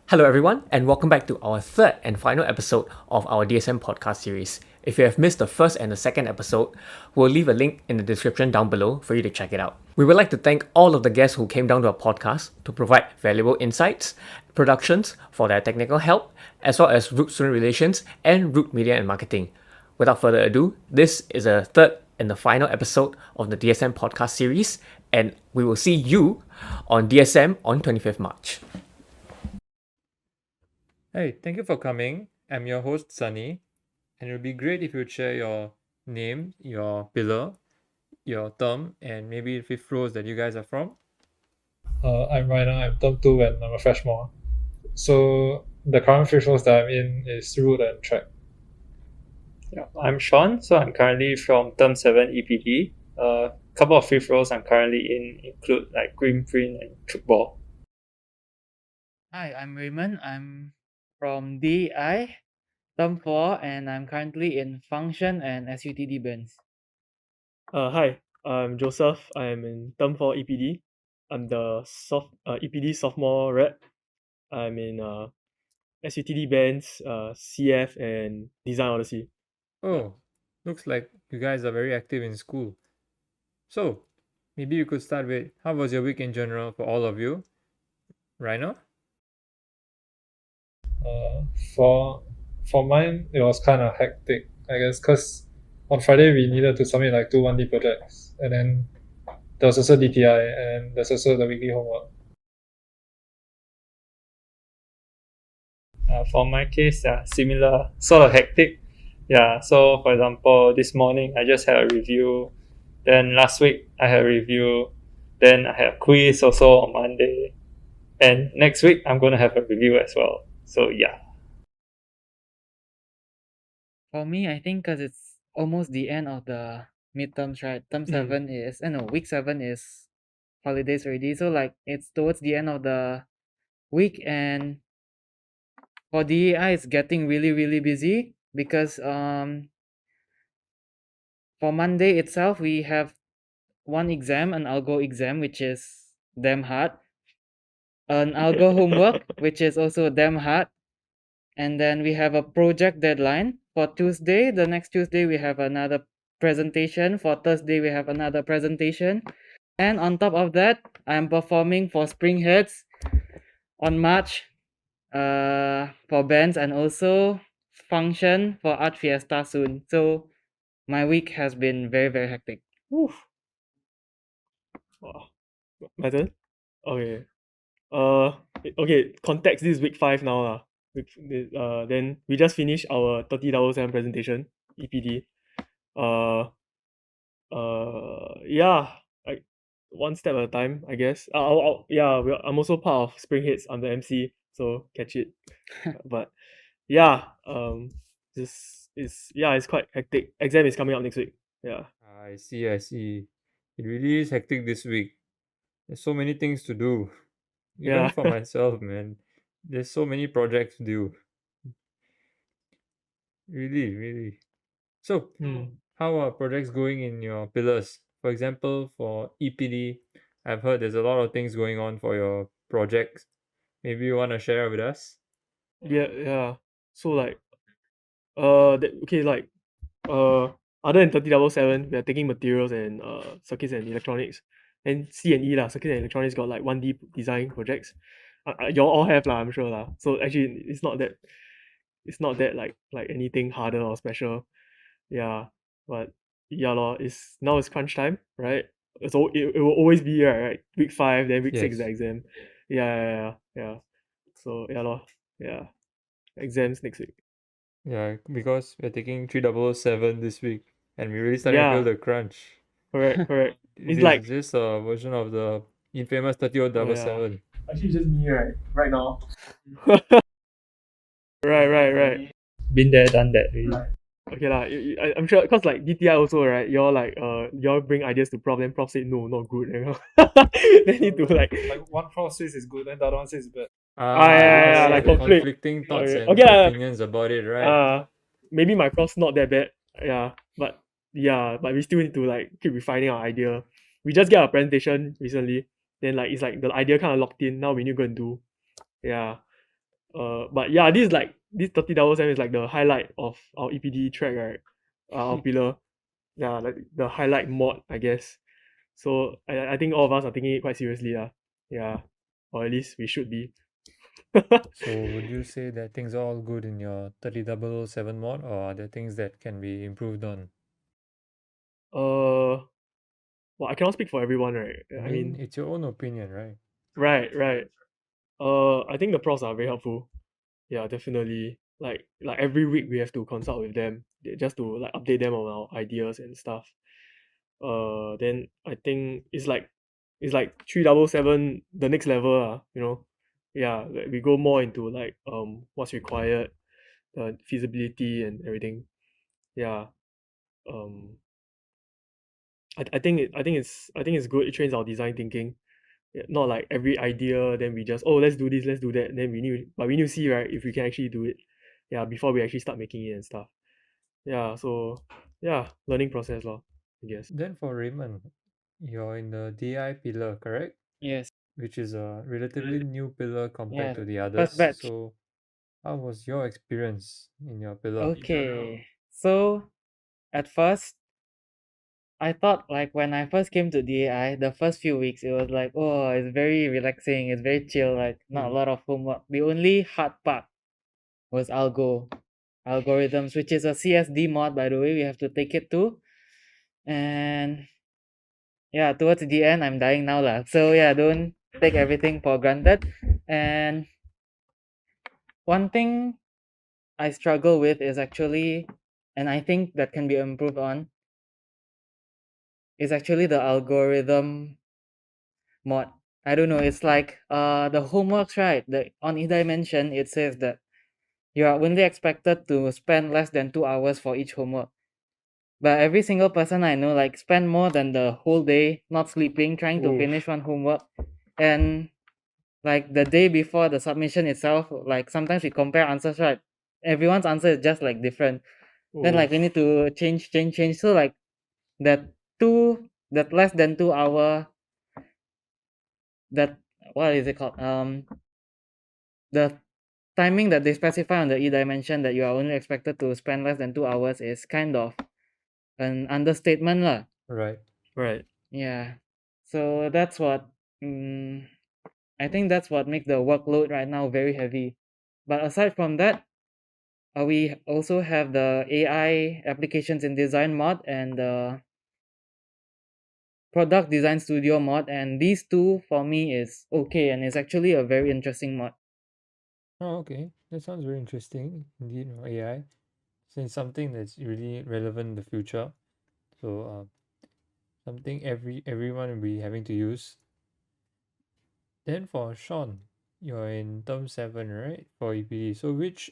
Hello, everyone, and welcome back to our third and final episode of our DSM podcast series. If you have missed the first and the second episode, we'll leave a link in the description down below for you to check it out. We would like to thank all of the guests who came down to our podcast to provide valuable insights, productions for their technical help, as well as Root Student Relations and Root Media and Marketing. Without further ado, this is a third and the final episode of the DSM podcast series, and we will see you on DSM on 25th March. Hey, thank you for coming. I'm your host, Sunny, and it would be great if you would share your name, your pillar, your term, and maybe the fifth rows that you guys are from. I'm Ryner, I'm term 2 and I'm a freshman. So the current free roles that I'm in is root and track. Yeah, I'm Shaun, so I'm currently from term 7 EPD. A couple of free roles I'm currently in include like green print and football. Hi, I'm Raymond. I'm from DI, term 4, and I'm currently in function and SUTD Dents. Hi, I'm Joseph. I'm in term 4 EPD. I'm the EPD sophomore rep. I'm in SUTD bands, CF, and Design Odyssey. Oh, looks like you guys are very active in school. So, maybe you could start with how was your week in general for all of you? Ryner? For mine, it was kind of hectic, I guess, because on Friday we needed to submit like 2 1D projects, and then there was also DTI, and there's also the weekly homework. For my case, similar, sort of hectic. Yeah, so for example, this morning I just had a review. Then last week I had a review. Then I had a quiz also on Monday. And next week I'm going to have a review as well. So yeah. For me, I think because it's almost the end of the midterms, right? Term 7 is, week 7 is holidays already. So, like, it's towards the end of the week, and for DEI, it's getting really, really busy because for Monday itself, we have one exam, an algo exam, which is damn hard, an algo homework, which is also damn hard, and then we have a project deadline for Tuesday. The next Tuesday, we have another presentation. For Thursday, we have another presentation. And on top of that, I'm performing for Spring Heads on March for bands, and also function for Art Fiesta soon. So my week has been very, very hectic. Wow. My turn? Okay. Okay, context, this is week 5 now. Then we just finished our 30,000 presentation, EPD. Yeah, like one step at a time, I guess. I'm also part of Spring Hits. I'm the MC, so catch it. But yeah, it's quite hectic. Exam is coming up next week. Yeah. I see. It really is hectic this week. There's so many things to do. Even Yeah. for myself, man. There's so many projects due. Really. So, how are projects going in your pillars? For example, for EPD, I've heard there's a lot of things going on for your projects. Maybe you want to share with us? Yeah. So like, other than 30,7, we are taking materials and circuits and electronics, and C&E lah. Circuits and electronics got like 1D design projects. Y'all all have lah, I'm sure lah. So actually, it's not that like anything harder or special. Yeah, but yeah lor, now it's crunch time, right? So it will always be right. Week 5, then week 6 the Yes. exam. Yeah. So yeah lor, yeah. Exams next week. Yeah, because we're taking 3007 this week and we really starting to feel Yeah. the crunch. Correct. It's like- just a version of the infamous 3007. Actually, just me, right now. Right. Been there, done that really. Right. Okay lah, I'm sure, cause like DTI also, right? Y'all like y'all bring ideas to prof, then prof say no, not good. Then need to like one prof says it's good, then the other one says it's bad. yeah, like conflict. conflicting thoughts and Okay lah. opinions about it, right? Maybe my prof's not that bad. But we still need to like keep refining our idea. We just get a presentation recently, then like it's like the idea kind of locked in. Now we need to go and do. Yeah. But yeah, this 30,000 is like the highlight of our EPD track, right? Our pillar. Yeah, like the highlight mod, I guess. So I think all of us are taking it quite seriously, yeah, or at least we should be. So would you say that things are all good in your 30,007 mod, or are there things that can be improved on? Well, I cannot speak for everyone, right? I mean, it's your own opinion, right? Right. I think the profs are very helpful. Yeah, definitely. Like every week we have to consult with them just to like update them on our ideas and stuff. Then I think it's like 3007 the next level, Yeah, like we go more into like what's required, the feasibility and everything. Yeah. Um I think it's good. It trains our design thinking. Yeah, not like every idea then we just, oh, let's do this, let's do that, and then we need to see, right, if we can actually do it, yeah, before we actually start making it and stuff. Yeah, so yeah, learning process lor, I guess. Then for Raymond, you're in the DI pillar, correct? Yes. Which is a relatively new pillar compared Yes. to the First others. batch. So how was your experience in your pillar? Okay. So at first, I thought like when I first came to DAI, the first few weeks it was like, oh, it's very relaxing, it's very chill, like not a lot of homework. The only hard part was algorithms, which is a CSD mod, by the way. We have to take it too. And yeah, towards the end I'm dying now lah. So yeah, don't take everything for granted. And one thing I struggle with is actually, and I think that can be improved on, is actually the algorithm mod. I don't know, it's like the homeworks, right? On e-dimension it says that you are only expected to spend less than 2 hours for each homework. But every single person I know like spend more than the whole day not sleeping trying to finish one homework. And like the day before the submission itself, like sometimes we compare answers, right? Everyone's answer is just like different. Then like we need to change. So like that less than 2 hour, that what is it called? The timing that they specify on the e-dimension that you are only expected to spend less than 2 hours is kind of an understatement lah. Right. Yeah. So that's what I think that's what makes the workload right now very heavy. But aside from that, we also have the AI applications in design mod and the product design studio mod, and these two for me is okay, and it's actually a very interesting mod. Oh, okay. That sounds very interesting. Indeed, AI. So it's something that's really relevant in the future. So something everyone will be having to use. Then for Shaun, you're in term 7, right? For EPD. So which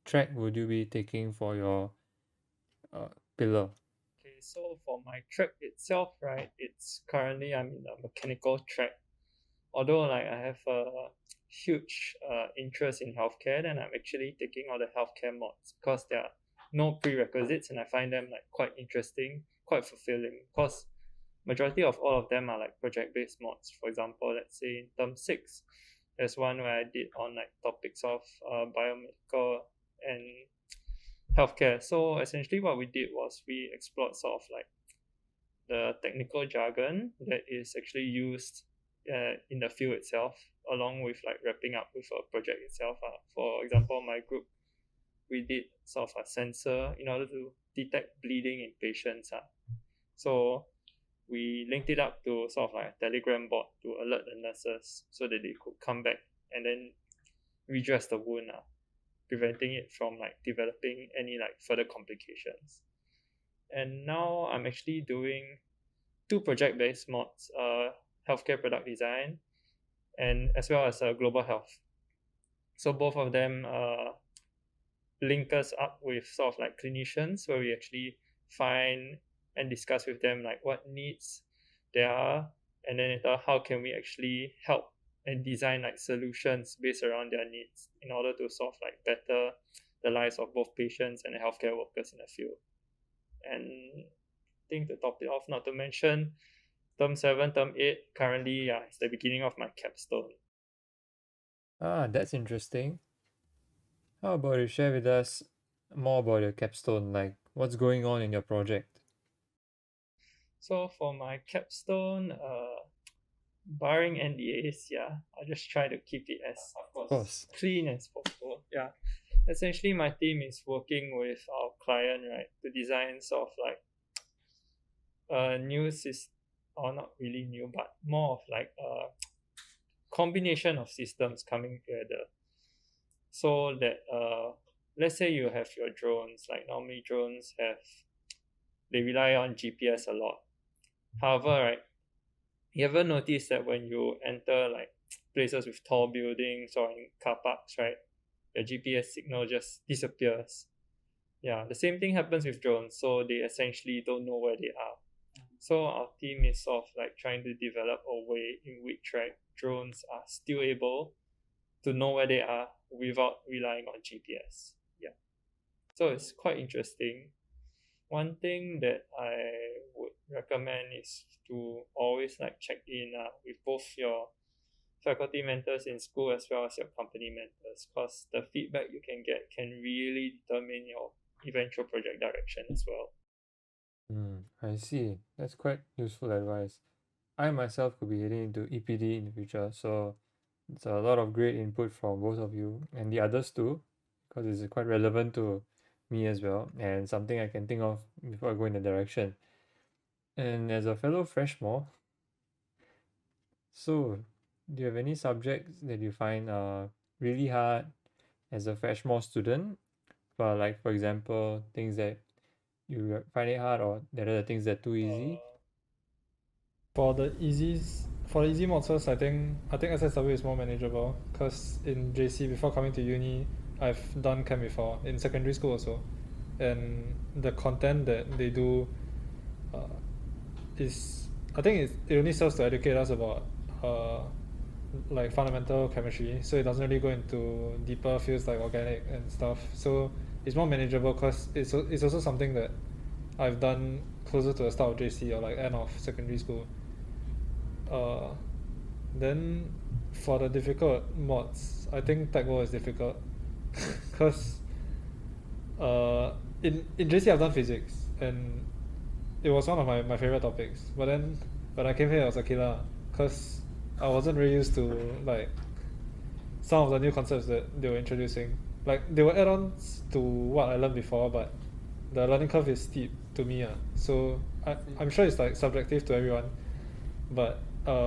track would you be taking for your pillar? Okay, so for my track itself, right, it's currently I'm in a mechanical track. Although like I have a huge interest in healthcare, then I'm actually taking all the healthcare mods because there are no prerequisites and I find them like quite interesting, quite fulfilling. Because majority of all of them are like project-based mods. For example, let's say in term 6, there's one where I did on like topics of biomedical and healthcare. So essentially what we did was we explored sort of like the technical jargon that is actually used in the field itself, along with like wrapping up with a project itself. For example, my group, we did sort of a sensor in order to detect bleeding in patients. So we linked it up to sort of like a Telegram bot to alert the nurses so that they could come back and then redress the wound, preventing it from like developing any like further complications. And now I'm actually doing 2 project-based mods, healthcare product design and as well as global health. So both of them link us up with sort of like clinicians where we actually find and discuss with them like what needs there are, and then how can we actually help and design like solutions based around their needs in order to sort of like better the lives of both patients and the healthcare workers in the field. And I think to top it off, not to mention term 7, term 8, currently it's the beginning of my capstone. That's interesting. How about you share with us more about your capstone, like what's going on in your project? So for my capstone, barring NDAs, yeah, I just try to keep it as Of course. clean as possible. Yeah. Essentially my team is working with our client, right, to design sort of like a new system, or not really new, but more of like a combination of systems coming together. So that let's say you have your drones, like normally drones they rely on GPS a lot. However, right, you ever notice that when you enter like places with tall buildings or in car parks, right, your GPS signal just disappears. Yeah, the same thing happens with drones, so they essentially don't know where they are. So our team is sort of like trying to develop a way in which, right, drones are still able to know where they are without relying on GPS. Yeah. So it's quite interesting. One thing that I would recommend is to always like check in with both your faculty mentors in school as well as your company mentors, because the feedback you can get can really determine your eventual project direction as well. I see. That's quite useful advice. I myself could be heading into EPD in the future, so it's a lot of great input from both of you and the others too, because it's quite relevant to me as well and something I can think of before I go in the direction. And as a fellow freshmore, so do you have any subjects that you find really hard as a freshmore student? But like for example, things that you find it hard, or there are the things that are too easy? For the easy mods first, I think SSW is more manageable because in JC before coming to uni, I've done chem before in secondary school also, and the content that they do is I think it only serves to educate us about like fundamental chemistry, so it doesn't really go into deeper fields like organic and stuff. So it's more manageable because it's also something that I've done closer to the start of JC or like end of secondary school. Then for the difficult mods, I think Tech World is difficult because in JC I've done physics and it was one of my favorite topics. But then when I came here, I was a killer because I wasn't really used to like some of the new concepts that they were introducing. Like they were add-ons to what I learned before, but the learning curve is steep to me. So I'm sure it's like subjective to everyone, but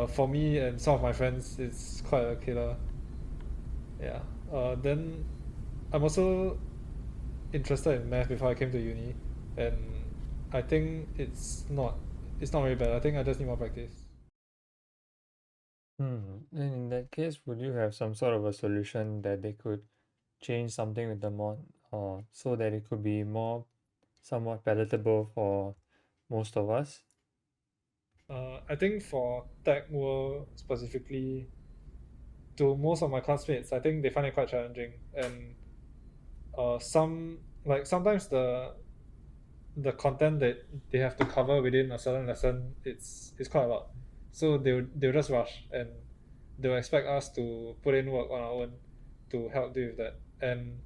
for me and some of my friends, it's quite a killer. Yeah. Then I'm also interested in math before I came to uni, and I think it's not very bad. I think I just need more practice. Then in that case, would you have some sort of a solution that they could change something with the mod, or so that it could be more somewhat palatable for most of us? I think for Tech World specifically, to most of my classmates, I think they find it quite challenging, and sometimes the content that they have to cover within a certain lesson, it's quite a lot. So they'll just rush and they'll expect us to put in work on our own to help deal with that. And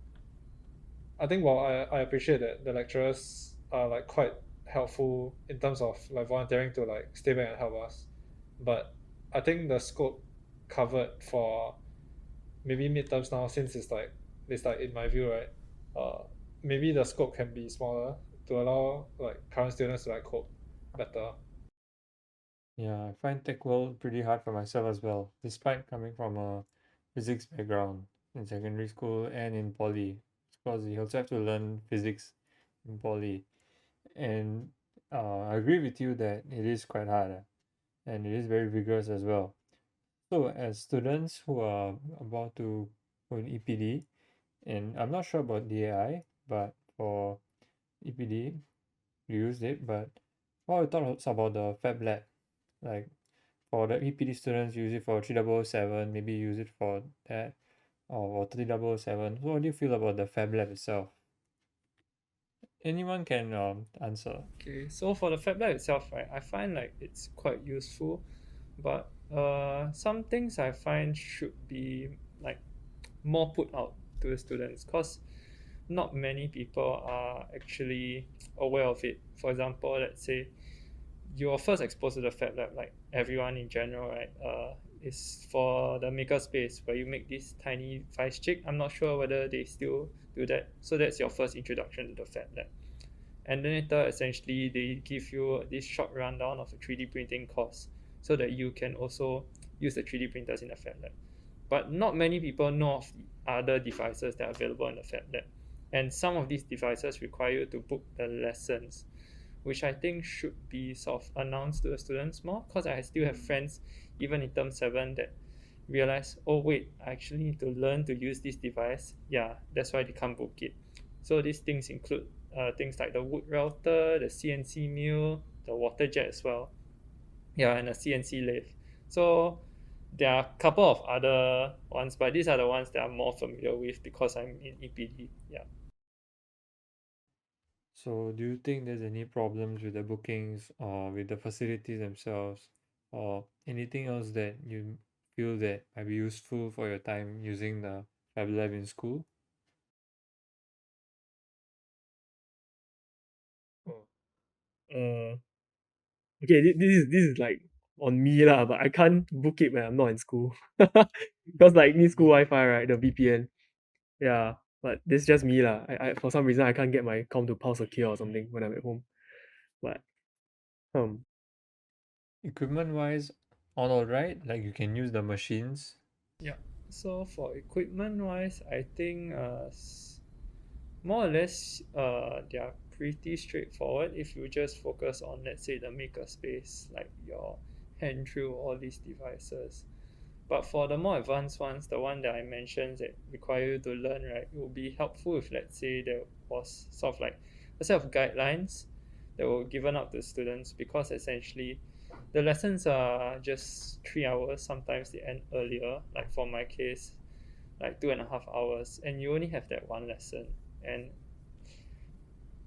I think while I appreciate that the lecturers are like quite helpful in terms of like volunteering to like stay back and help us, but I think the scope covered for maybe midterms now, since it's like in my view, right, maybe the scope can be smaller to allow like current students to like cope better. Yeah, I find tech world pretty hard for myself as well, despite coming from a physics background in secondary school and in poly. Because you also have to learn physics in poly. And I agree with you that it is quite hard, and it is very vigorous as well. So, as students who are about to go in EPD, and I'm not sure about DAI, but for EPD, we used it. But what are your thoughts about the Fab Lab? Like for the EPD students, use it for 3007, maybe use it for that, or 3007. So, what do you feel about the Fab Lab itself? Anyone can answer. Okay, so for the Fab Lab itself, right, I find like it's quite useful, but some things I find should be like more put out to the students, because not many people are actually aware of it. For example, let's say you're first exposed to the Fab Lab, like everyone in general, right? Is for the makerspace where you make this tiny vice chick. I'm not sure whether they still do that. So that's your first introduction to the Fab Lab. And then later, essentially, they give you this short rundown of the 3D printing course so that you can also use the 3D printers in the Fab Lab. But not many people know of the other devices that are available in the Fab Lab. And some of these devices require you to book the lessons, which I think should be sort of announced to the students more, because I still have friends, even in term 7, that realize, oh wait, I actually need to learn to use this device. Yeah, that's why they can't book it. So these things include things like the wood router, the CNC mill, the water jet as well. Yeah, and a CNC lathe. So there are a couple of other ones, but these are the ones that I'm more familiar with because I'm in EPD. Yeah. So, do you think there's any problems with the bookings or with the facilities themselves, or anything else that you feel that might be useful for your time using the Fab Lab in school? Uh, okay, this is like on me lah, but I can't book it when I'm not in school because like need school Wi-Fi, right? The VPN. Yeah, but this is just me lah. I for some reason I can't get my com to pulse secure or something when I'm at home. But Equipment wise, all right, like you can use the machines. Yeah. So for equipment wise, I think more or less they are pretty straightforward if you just focus on, let's say, the makerspace, like your hand drill, all these devices. But for the more advanced ones, the one that I mentioned that require you to learn, right, it would be helpful if, let's say, there was sort of like a set of guidelines that were given out to students, because essentially the lessons are just 3 hours. Sometimes they end earlier, like for my case, like 2.5 hours, and you only have that one lesson, and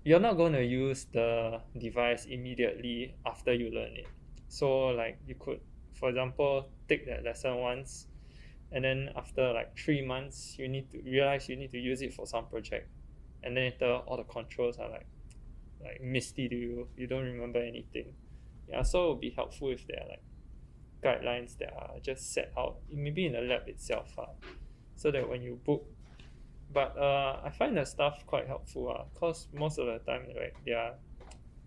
you're not going to use the device immediately after you learn it. So like you could, for example, take that lesson once, and then after like 3 months you need to realize you need to use it for some project, and then later all the controls are like misty to you, you don't remember anything. Yeah, so it would be helpful if there are like guidelines that are just set out maybe in the lab itself, so that when you book. But I find the staff quite helpful, because most of the time, right, they are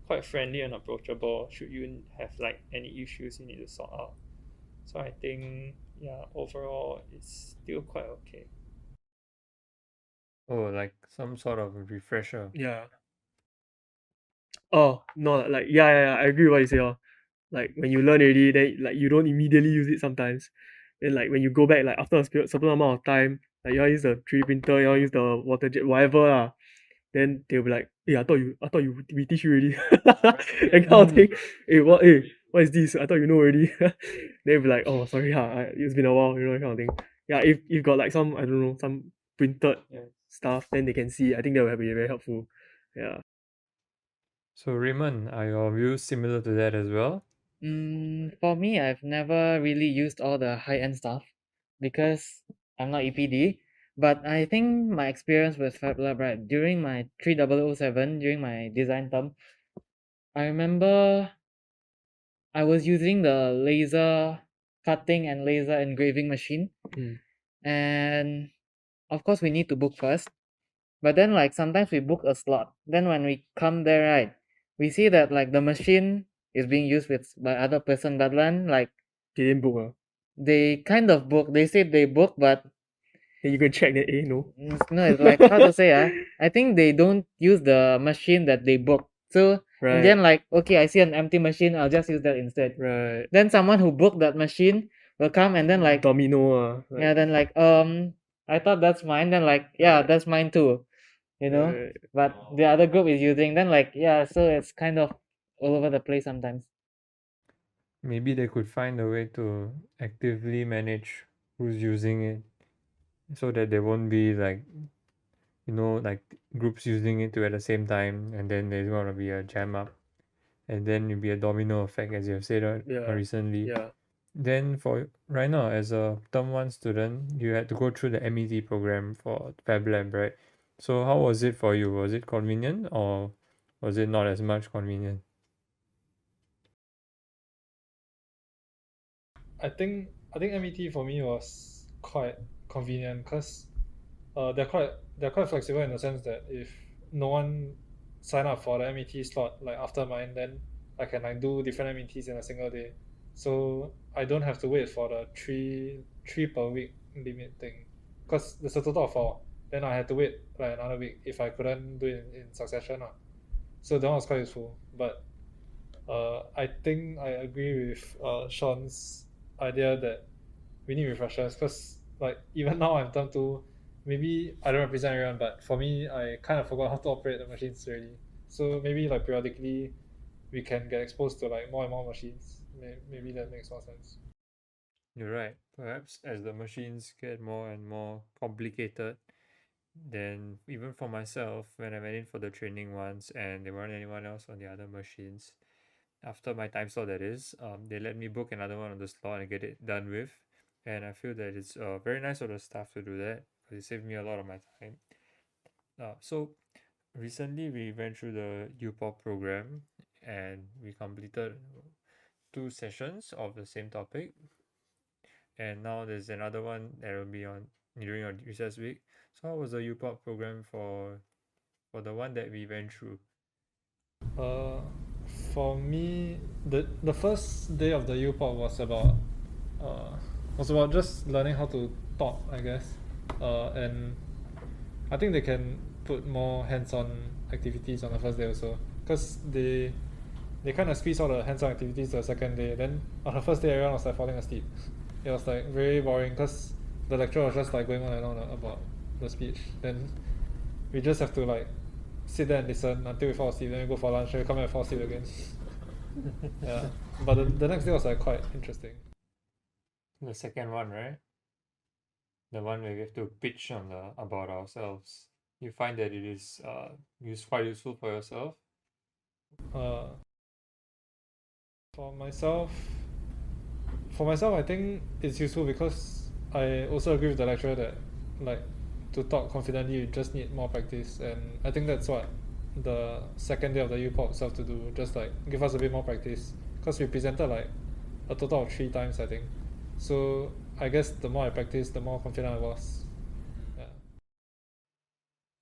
quite friendly and approachable should you have like any issues you need to sort out. So I think, yeah, overall it's still quite okay. Oh, like some sort of a refresher. yeah. Oh no, like yeah, I agree with what you say. Like when you learn already, then like you don't immediately use it sometimes. Then like when you go back, like after a certain amount of time, like you all use the 3D printer, you all use the water jet, whatever then they'll be like, hey, I thought we teach you already. That kind of thing. What is this? I thought you know already. They'll be like, oh sorry, it's been a while, that kind of thing. Yeah, if you've got like some, I don't know, some printed stuff, then they can see. I think that will be very helpful. Yeah. So, Raymond, are your views similar to that as well? For me, I've never really used all the high-end stuff because I'm not EPD. But I think my experience with FabLab, right, during my 3007, during my design term, I remember I was using the laser cutting and laser engraving machine. And of course, we need to book first. But then, like, sometimes we book a slot. Then when we come there, right, we see that, like, the machine is being used by other person. But then, like, They didn't book. they kind of book. They said they book, but Then you can check that, no. no, it's like how to say, I think they don't use the machine that they booked. So Right. and then like, okay, I see an empty machine, I'll just use that instead. Right. Then someone who booked that machine will come and then like Domino. yeah, then like I thought that's mine. Then like yeah, that's mine too. You know, Right. but the other group is using. Then like yeah, so it's kind of all over the place sometimes. Maybe they could find a way to actively manage who's using it so that there won't be like, like groups using it at the same time, and then there's going to be a jam up, and then it'll be a domino effect, as you have said Yeah. recently. Yeah. Then for Ryner, as a term 1 student, you had to go through the MET program for Fab Lab, right? So how was it for you? Was it convenient or was it not as much convenient? I think MET for me was quite convenient because they're quite flexible in the sense that if no one sign up for the MET slot like after mine, then I can like do different METs in a single day. So I don't have to wait for the three per week limit thing. Because there's a total of 4. Then I had to wait like another week if I couldn't do it in succession. So that one was quite useful. But I think I agree with Shaun's idea that we need refreshers because like even now I'm term 2, maybe I don't represent everyone, but for me I kind of forgot how to operate the machines already. So maybe like periodically we can get exposed to like more and more machines. Maybe that makes more sense. You're right. Perhaps as the machines get more and more complicated, then even for myself, when I went in for the training once and there weren't anyone else on the other machines, after my time slot that is, they let me book another one on the slot and get it done with. And I feel that it's very nice of the staff to do that because it saved me a lot of my time. So recently we went through the UPOP program and we completed 2 sessions of the same topic. And now there's another one that will be on during our recess week. So how was the UPOP program for the one that we went through? Uh, for me, the first day of the UPOP was about just learning how to talk, I guess. And I think they can put more hands-on activities on the first day also, because they kind of squeeze all the hands-on activities to the second day. Then on the first day, everyone was like falling asleep. It was like very boring because the lecturer was just like going on and on about the speech. Then we just have to like sit there and listen until we fall asleep. Then we go for lunch. Then we come back and fall asleep again. Yeah, but the next day was like quite interesting. The second one, right? The one where we have to pitch on about ourselves. You find that it is quite useful for yourself? Uh, for myself, I think it's useful because I also agree with the lecturer that like to talk confidently you just need more practice, and I think that's what the second day of the UPOP itself to do, just like give us a bit more practice because we presented like a total of 3 times I think. So I guess the more I practice, the more confident I was. Yeah.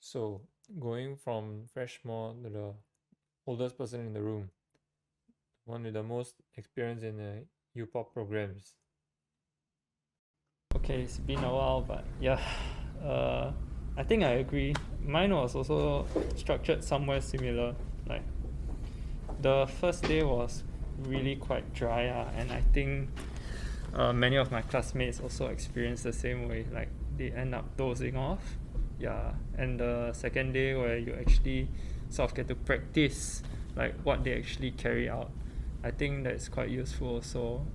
So going from freshman to the oldest person in the room, one with the most experience in the UPOP programs. Okay, it's been a while, but yeah, I think I agree. Mine was also structured somewhere similar. Like the first day was really quite dry, and I think many of my classmates also experienced the same way. Like they end up dozing off. Yeah, and the second day where you actually sort of get to practice like what they actually carry out, I think that's quite useful. So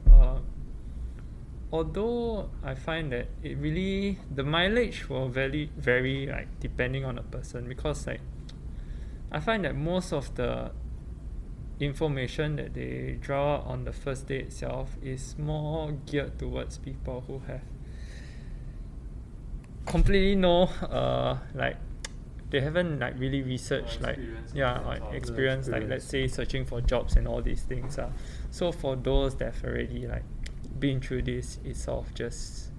although I find that it really the mileage will vary like depending on the person, because like I find that most of the information that they draw on the first day itself is more geared towards people who have completely like they haven't like really researched like experience like let's say searching for jobs and all these things. So for those that have already like been through this, it sort of just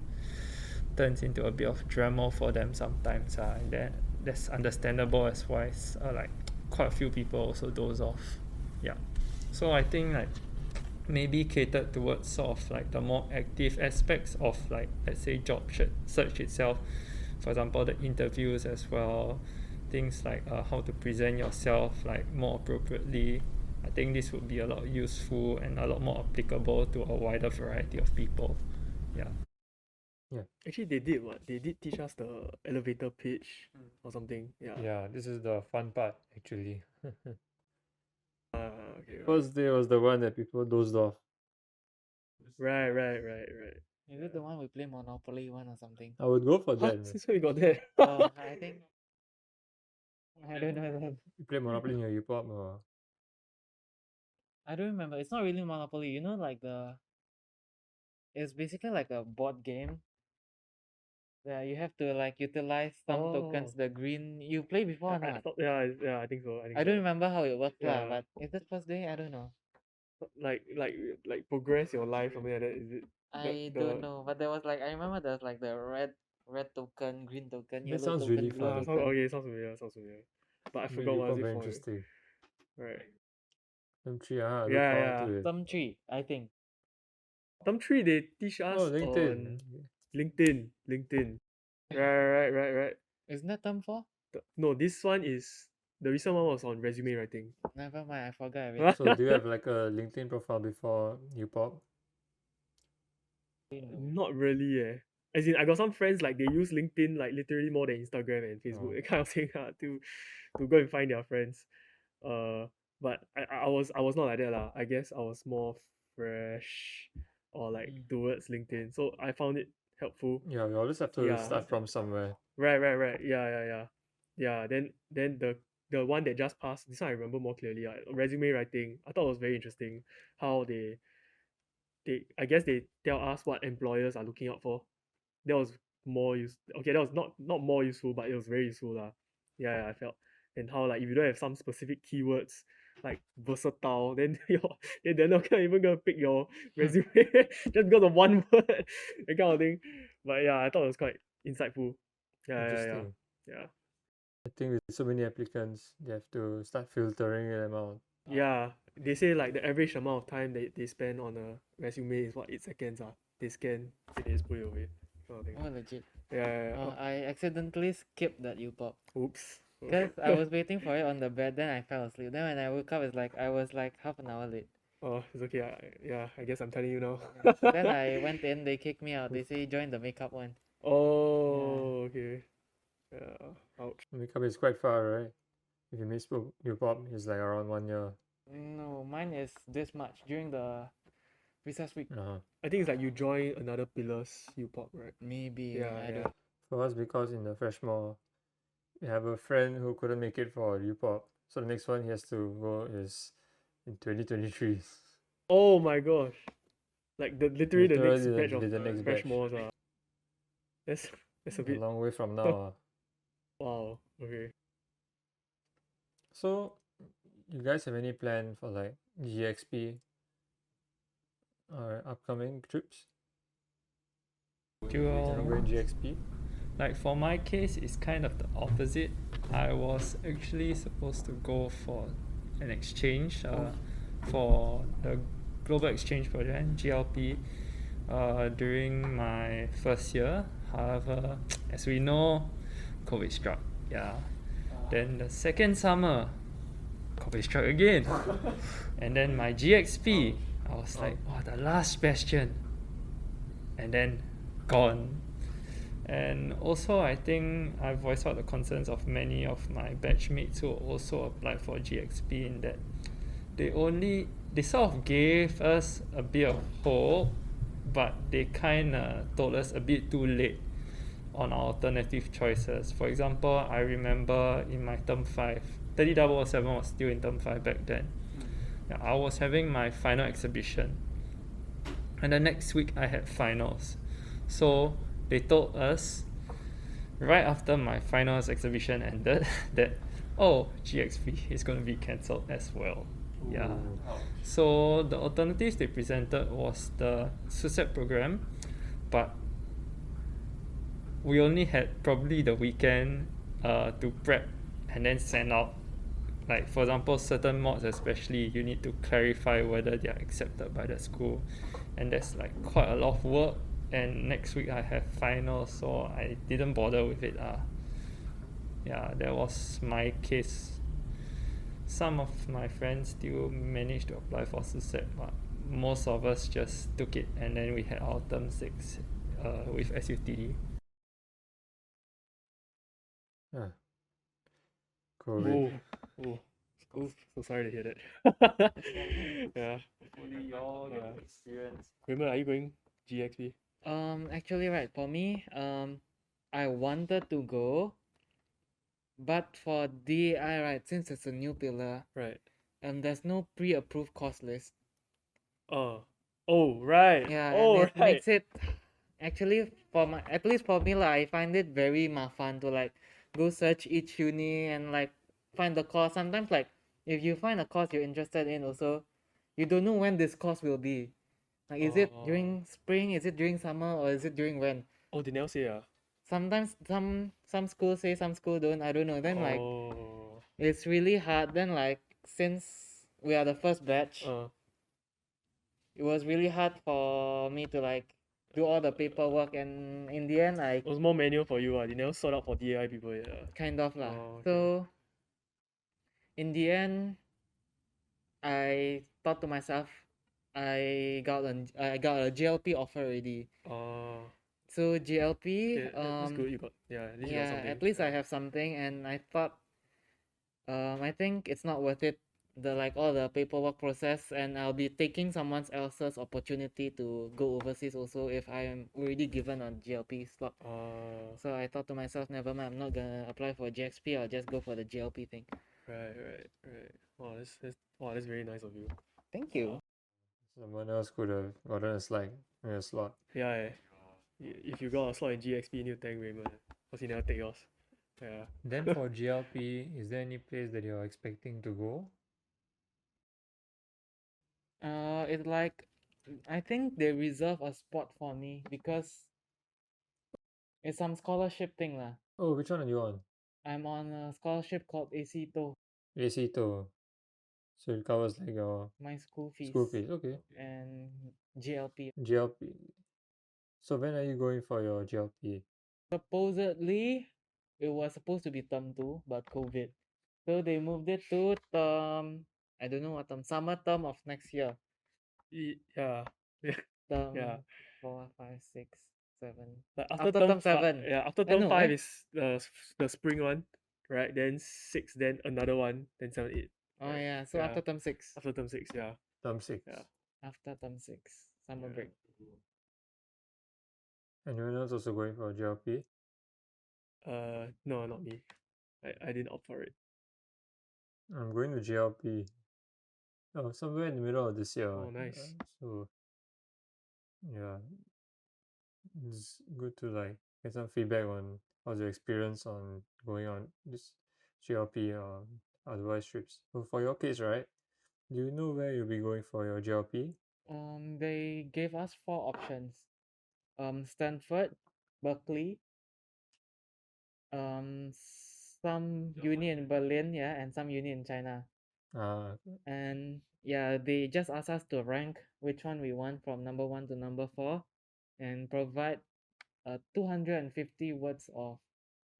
turns into a bit of drama for them sometimes, and that's understandable as why like quite a few people also doze off. Yeah, so I think like maybe catered towards sort of like the more active aspects of like let's say job search itself, for example the interviews as well, things like how to present yourself like more appropriately. I think this would be a lot useful and a lot more applicable to a wider variety of people. Yeah. Actually, they did what? They did teach us the elevator pitch or something. Yeah. Yeah, this is the fun part actually. Okay. First day was the one that people dozed off. Right. Is it the one we play Monopoly one or something? I would go for Huh? that. Man. Since when we got that? Oh, I think I don't know that. You play Monopoly in your UPOP or I don't remember. It's not really Monopoly. You know, like the It's basically like a board game. Yeah, you have to like utilize some tokens. Oh. The green you play before or not? Yeah, I think so. I don't remember how it works lah, Yeah. but is it first day? I don't know. Like progress your life, something like that. Is it? I don't know, but there was like I remember there's like the red token, green token, That yellow sounds token, really blue fun. token. Okay, sounds familiar. But I Made forgot what report is it very for. interesting. Right. Term 3, I look Yeah, forward yeah. to it. Term 3, I think. Term 3 they teach us Oh, LinkedIn. on LinkedIn. Right. Isn't that term 4? No, this one is the recent one was on resume writing. Never mind, I forgot everything. So do you have like a LinkedIn profile before you pop? Not really As in I got some friends like they use LinkedIn like literally more than Instagram and Facebook, Oh. that kind of thing to go and find their friends. But I was not like that lah. I guess I was more fresh or like towards LinkedIn. So I found it helpful. Yeah, we always have to Yeah. start from somewhere. Right. Yeah. Then the one that just passed, this one I remember more clearly. Resume writing. I thought it was very interesting how they I guess they tell us what employers are looking out for. That was more that was not more useful, but it was very useful lah. Yeah, I felt. And how like if you don't have some specific keywords like versatile, then they're not even gonna pick your resume just because of one word, that kind of thing. But yeah, I thought it was quite insightful. Yeah. Interesting. Yeah. I think with so many applicants, they have to start filtering them out. Yeah, they say like the average amount of time they spend on a resume is what 8 seconds. They scan, then they just put it away. Kind of thing. Oh, legit. Yeah. I accidentally skipped that U-pop. Oops. Because I was waiting for it on the bed, then I fell asleep. Then when I woke up, I was like half an hour late. Oh, it's okay. I guess I'm telling you now. Then I went in, they kicked me out. They say join the makeup one. Oh, okay. Yeah. Ouch. Makeup is quite far, right? If you miss you pop, it's like around 1 year. No, mine is this much during the recess week. I think it's like you join another pillars U-pop, right? Maybe. Yeah, I yeah. don't. For us, because in the freshmore, we have a friend who couldn't make it for U-pop. So the next one he has to go is in 2023. Oh my gosh. Like literally the next batch of the next batch. freshmores are. That's a A bit. long way from now. Wow. Okay. So, you guys have any plan for like GXP or upcoming trips? Going GXP? Like for my case, it's kind of the opposite. I was actually supposed to go for an exchange for the Global Exchange Project, GLP, during my first year. However, as we know, COVID struck. Yeah. Then the second summer, COVID struck again. And then my GXP, I was like, oh, the last bastion. And then gone. And also, I think I voiced out the concerns of many of my batchmates who also applied for GXP in that they sort of gave us a bit of hope, but they kind of told us a bit too late on our alternative choices. For example, I remember in my term 5, 30007 was still in term 5 back then. Yeah, I was having my final exhibition, and the next week I had finals. So they told us right after my finals exhibition ended that GXP is going to be cancelled as well. Yeah. So the alternatives they presented was the SUTD program, but we only had probably the weekend to prep and then send out. Like for example, certain mods especially, you need to clarify whether they are accepted by the school, and that's like quite a lot of work. And next week I have finals, so I didn't bother with it. Yeah, that was my case. Some of my friends still managed to apply for SUTD, but most of us just took it, and then we had our term 6 with SUTD. Yeah. COVID. Oh, so sorry to hear that. Yeah. Hopefully you all get experience. Raymond, are you going GXP? Actually, right, for me, I wanted to go, but for DAI, right, since it's a new pillar, Right. there's no pre-approved course list. Oh, Oh right. Yeah, Oh and it right. makes it actually for my at least for me like I find it very mafan to like go search each uni and like find the course. Sometimes like if you find a course you're interested in also, you don't know when this course will be. Like is it during spring, is it during summer, or is it during when? Oh, they never say Sometimes some schools say, some school don't, I don't know. Then like Oh. it's really hard. Then like since we are the first batch, it was really hard for me to like do all the paperwork, and in the end I It was more manual for you. They never sort out for DAI people yet. kind of lah. Oh, okay. So in the end, I thought to myself, I got a GLP offer already. So GLP, Okay, that's good. You got at least you got yeah, something. at least I have something, and I thought, I think it's not worth it. The like all the paperwork process, and I'll be taking someone else's opportunity to go overseas also if I am already given a GLP slot. So I thought to myself, never mind, I'm not gonna apply for GXP. I'll just go for the GLP thing. Right. Wow, that's very nice of you. Thank you. Someone else could have gotten a slot. Yeah. If you got a slot in GXP, you need to thank Raymond because he never take yours. Yeah. Then for GLP, is there any place that you're expecting to go? It's like I think they reserve a spot for me because it's some scholarship thing lah. Oh, which one are you on? I'm on a scholarship called ACTO, ACTO. So it covers like your my school fees, Okay. and GLP. GLP. So when are you going for your GLP? Supposedly, it was supposed to be term 2, but COVID. So they moved it to term, I don't know what term, summer term of next year. Yeah. Term Yeah. 4, 5, 6, 7. Like After term 7. after term no, 5 is the spring one, right? Then 6, then another one, then 7, 8. Oh right? yeah, so after term 6. After term 6, yeah. Term 6. Yeah. After term 6. Summer break. Anyone else also going for GLP? No, not me. I didn't opt for it. I'm going to GLP. Oh, somewhere in the middle of this year. Oh, nice. So yeah, it's good to like get some feedback on how's your experience on going on this GLP or otherwise trips. So for your case, right? Do you know where you'll be going for your GLP? They gave us 4 options. Stanford, Berkeley, some uni in Berlin, yeah, and some uni in China. And yeah, they just asked us to rank which one we want from number 1 to number 4, and provide 250 words of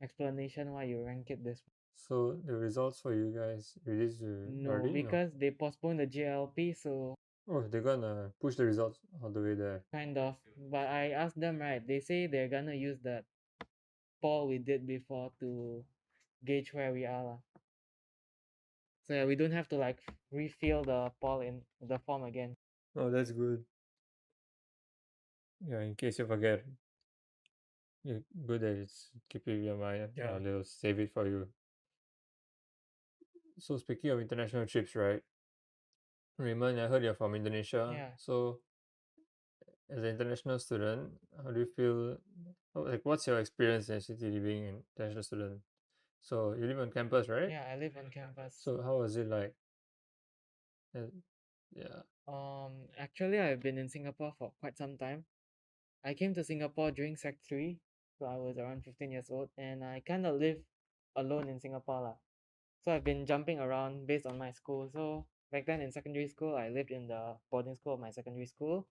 explanation why you rank it this way. So the results for you guys released No, early? because they postponed the GLP, so Oh, they're gonna push the results all the way there. kind of. But I asked them, right, they say they're gonna use that poll we did before to gauge where we are lah. So yeah, we don't have to like refill the poll in the form again. Oh, that's good. Yeah, in case you forget, you good that it's keep it in your mind. Yeah. They'll save it for you. So speaking of international trips, right? Raymond, I heard you're from Indonesia. Yeah. So as an international student, how do you feel? Like, what's your experience in SUTD being an international student? So you live on campus, right? Yeah, I live on campus. So how was it like? Yeah. Actually, I've been in Singapore for quite some time. I came to Singapore during Sec 3, so I was around 15 years old, and I kind of live alone in Singapore lah. So I've been jumping around based on my school. So back then in secondary school, I lived in the boarding school of my secondary school.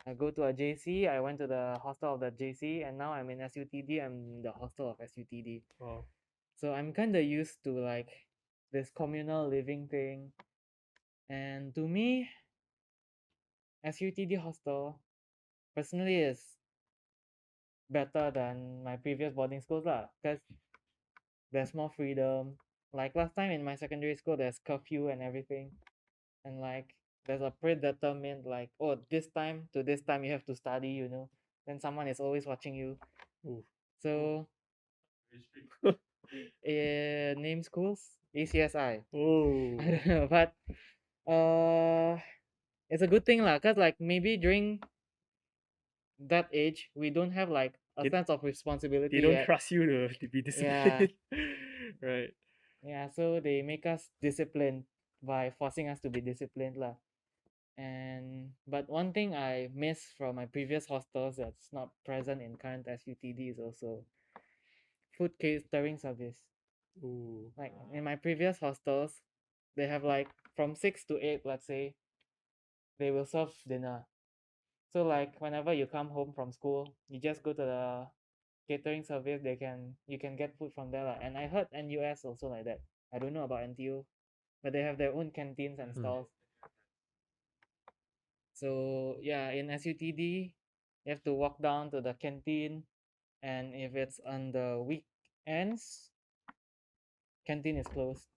I go to a JC, I went to the hostel of the JC, and now I'm in SUTD, I'm in the hostel of SUTD. Wow. So I'm kind of used to like this communal living thing. And to me, SUTD hostel personally is better than my previous boarding schools lah, because there's more freedom. Like last time in my secondary school, there's curfew and everything, and like there's a predetermined like, oh, this time to this time you have to study, you know. Then someone is always watching you. Ooh. So name schools, ACSI. Oh. I don't know, but it's a good thing lah, cause like maybe during that age we don't have like a They- sense of responsibility They don't yet. trust you to be disciplined. Right. Yeah, so they make us disciplined by forcing us to be disciplined lah. But one thing I miss from my previous hostels that's not present in current SUTD is also food catering service. Ooh. Like in my previous hostels, they have like from 6 to 8, let's say, they will serve dinner. So like whenever you come home from school, you just go to the catering service. You can get food from there lah. And I heard NUS also like that. I don't know about NTU, but they have their own canteens and stalls. So yeah, in SUTD, you have to walk down to the canteen, and if it's on the weekends, canteen is closed,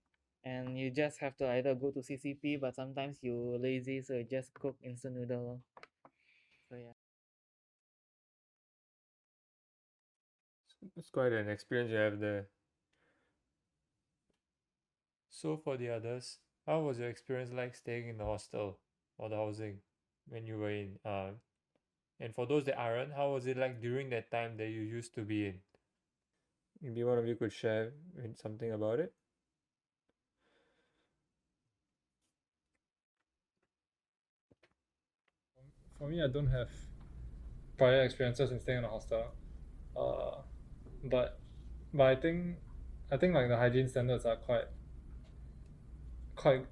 and you just have to either go to CCP, but sometimes you lazy, so you just cook instant noodle lor. So yeah. It's quite an experience you have there. So for the others, how was your experience like staying in the hostel or the housing when you were in? And for those that aren't, how was it like during that time that you used to be in? Maybe one of you could share something about it. For me, I don't have prior experiences in staying in a hostel. But I think like the hygiene standards are quite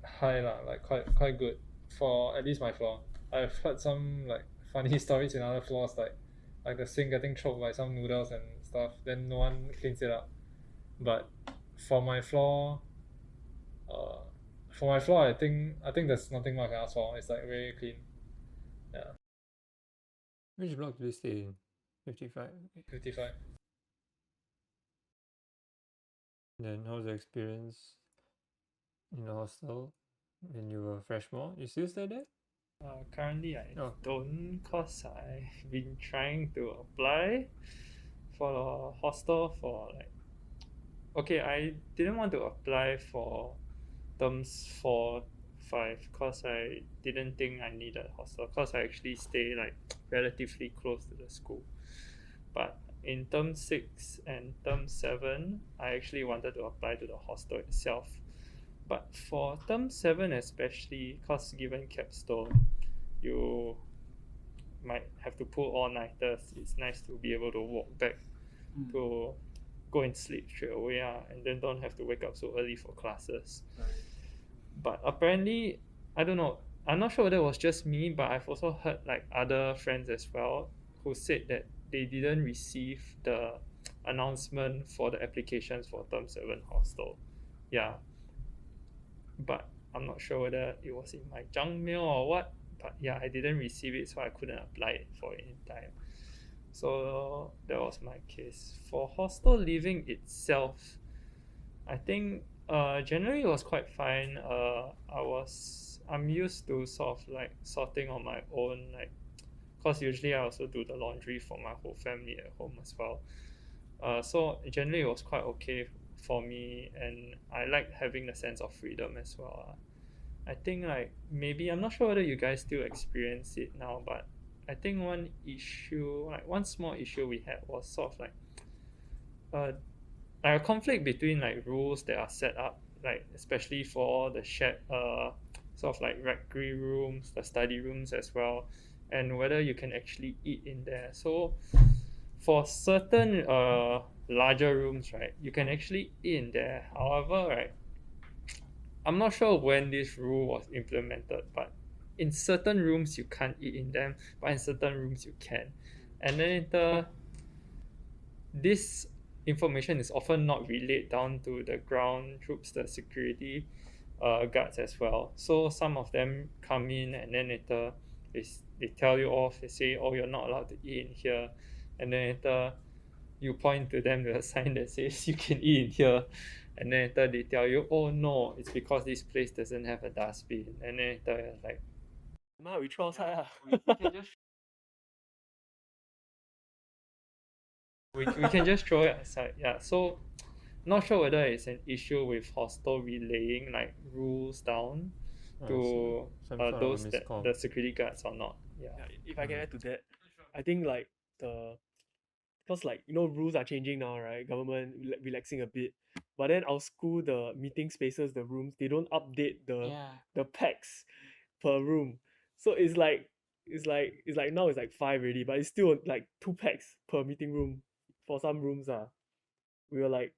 high lah, like quite good for at least my floor. I've heard some like funny stories in other floors, like the sink getting choked by some noodles and stuff, then no one cleans it up. But for my floor, I think there's nothing much I can ask for. It's like very clean. Yeah. Which block do you stay in? 55. 55. Then how's the experience in the hostel when you were freshman? You still stay there? Currently, I Oh. don't, cause I've been trying to apply for a hostel for like. Okay, I didn't want to apply for terms 4, 5, cause I didn't think I needed a hostel, cause I actually stay like relatively close to the school. But in term 6 and term 7, I actually wanted to apply to the hostel itself. But for term 7 especially, cause given Capstone, you might have to pull all-nighters. It's nice to be able to walk back to go and sleep straight away, and then don't have to wake up so early for classes. But apparently, I don't know, I'm not sure whether it was just me, but I've also heard like other friends as well who said that they didn't receive the announcement for the applications for term 7 hostel. Yeah, but I'm not sure whether it was in my junk mail or what. But yeah, I didn't receive it, so I couldn't apply it for it in time. So that was my case. For hostel living itself, I think generally it was quite fine. I'm used to sort of like sorting on my own, like, cause usually I also do the laundry for my whole family at home as well. So generally it was quite okay for me, and I like having the sense of freedom as well. I think like maybe, I'm not sure whether you guys still experience it now, but I think one small issue we had was sort of like a conflict between like rules that are set up, like especially for the shared sort of like recre rooms, the study rooms as well, and whether you can actually eat in there. So for certain larger rooms, right, you can actually eat in there. However, right, I'm not sure when this rule was implemented, but in certain rooms you can't eat in them, but in certain rooms you can. And then this information is often not relayed down to the ground troops, the security guards as well. So some of them come in, and then later they tell you off. They say, oh, you're not allowed to eat in here. And then later you point to them to a sign that says you can eat in here. And then later they tell you, oh no, it's because this place doesn't have a dustbin. And then later you're like, we throw outside. we can just throw it aside. Yeah, so not sure whether it's an issue with hostel relaying like rules down to some sort of a those that miscom. the security guards or not. Yeah. Yeah, if I can add to that, I think like because like rules are changing now, right? Government relaxing a bit, but then our school, the meeting spaces, the rooms, they don't update the packs per room. So it's like now it's like 5 already, but it's still like 2 packs per meeting room for some rooms. We were like,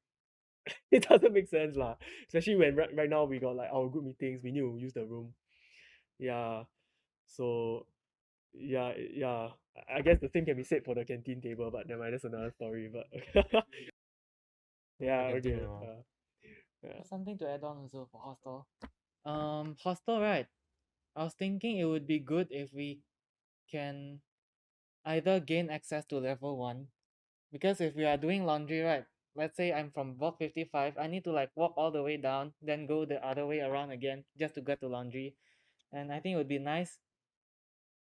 it doesn't make sense lah. Especially when right now we got like our group meetings, we need to use the room. Yeah. So yeah. I guess the same can be said for the canteen table, but never mind, that's another story. But yeah, canteen okay. and all. Yeah. Something to add on also for hostel. Hostel, right? I was thinking it would be good if we can either gain access to level 1, because if we are doing laundry, right? Let's say I'm from block 55, I need to like walk all the way down, then go the other way around again just to get to laundry. And I think it would be nice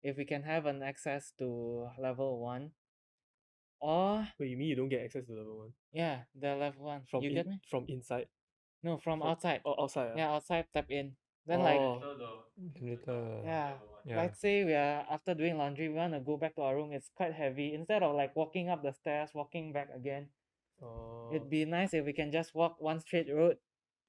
if we can have an access to level 1. Or Wait, you mean you don't get access to level 1 yeah, the level 1. from You get me? from inside? No, from outside. Outside. Yeah, outside tap in. Then like Later. yeah, Yeah. let's say we are after doing laundry, we want to go back to our room. It's quite heavy. Instead of like walking up the stairs, walking back again, it'd be nice if we can just walk one straight road,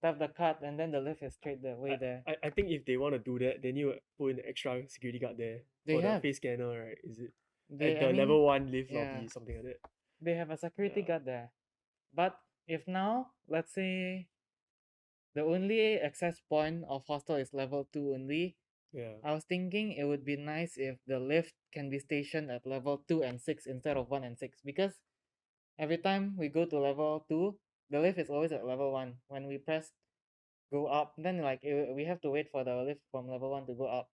tap the card, and then the lift is straight the way there. I think if they want to do that, they need to put in an extra security guard there They for the have. face scanner, right? Is it They, at the I mean, level 1 lift yeah. lobby, something like that? They have a security Yeah. guard there. But if now, let's say, the only access point of hostel is level 2 only, Yeah. I was thinking it would be nice if the lift can be stationed at level 2 and 6 instead of 1 and 6, because every time we go to level 2, the lift is always at level 1. When we press go up, then like we have to wait for the lift from level 1 to go up.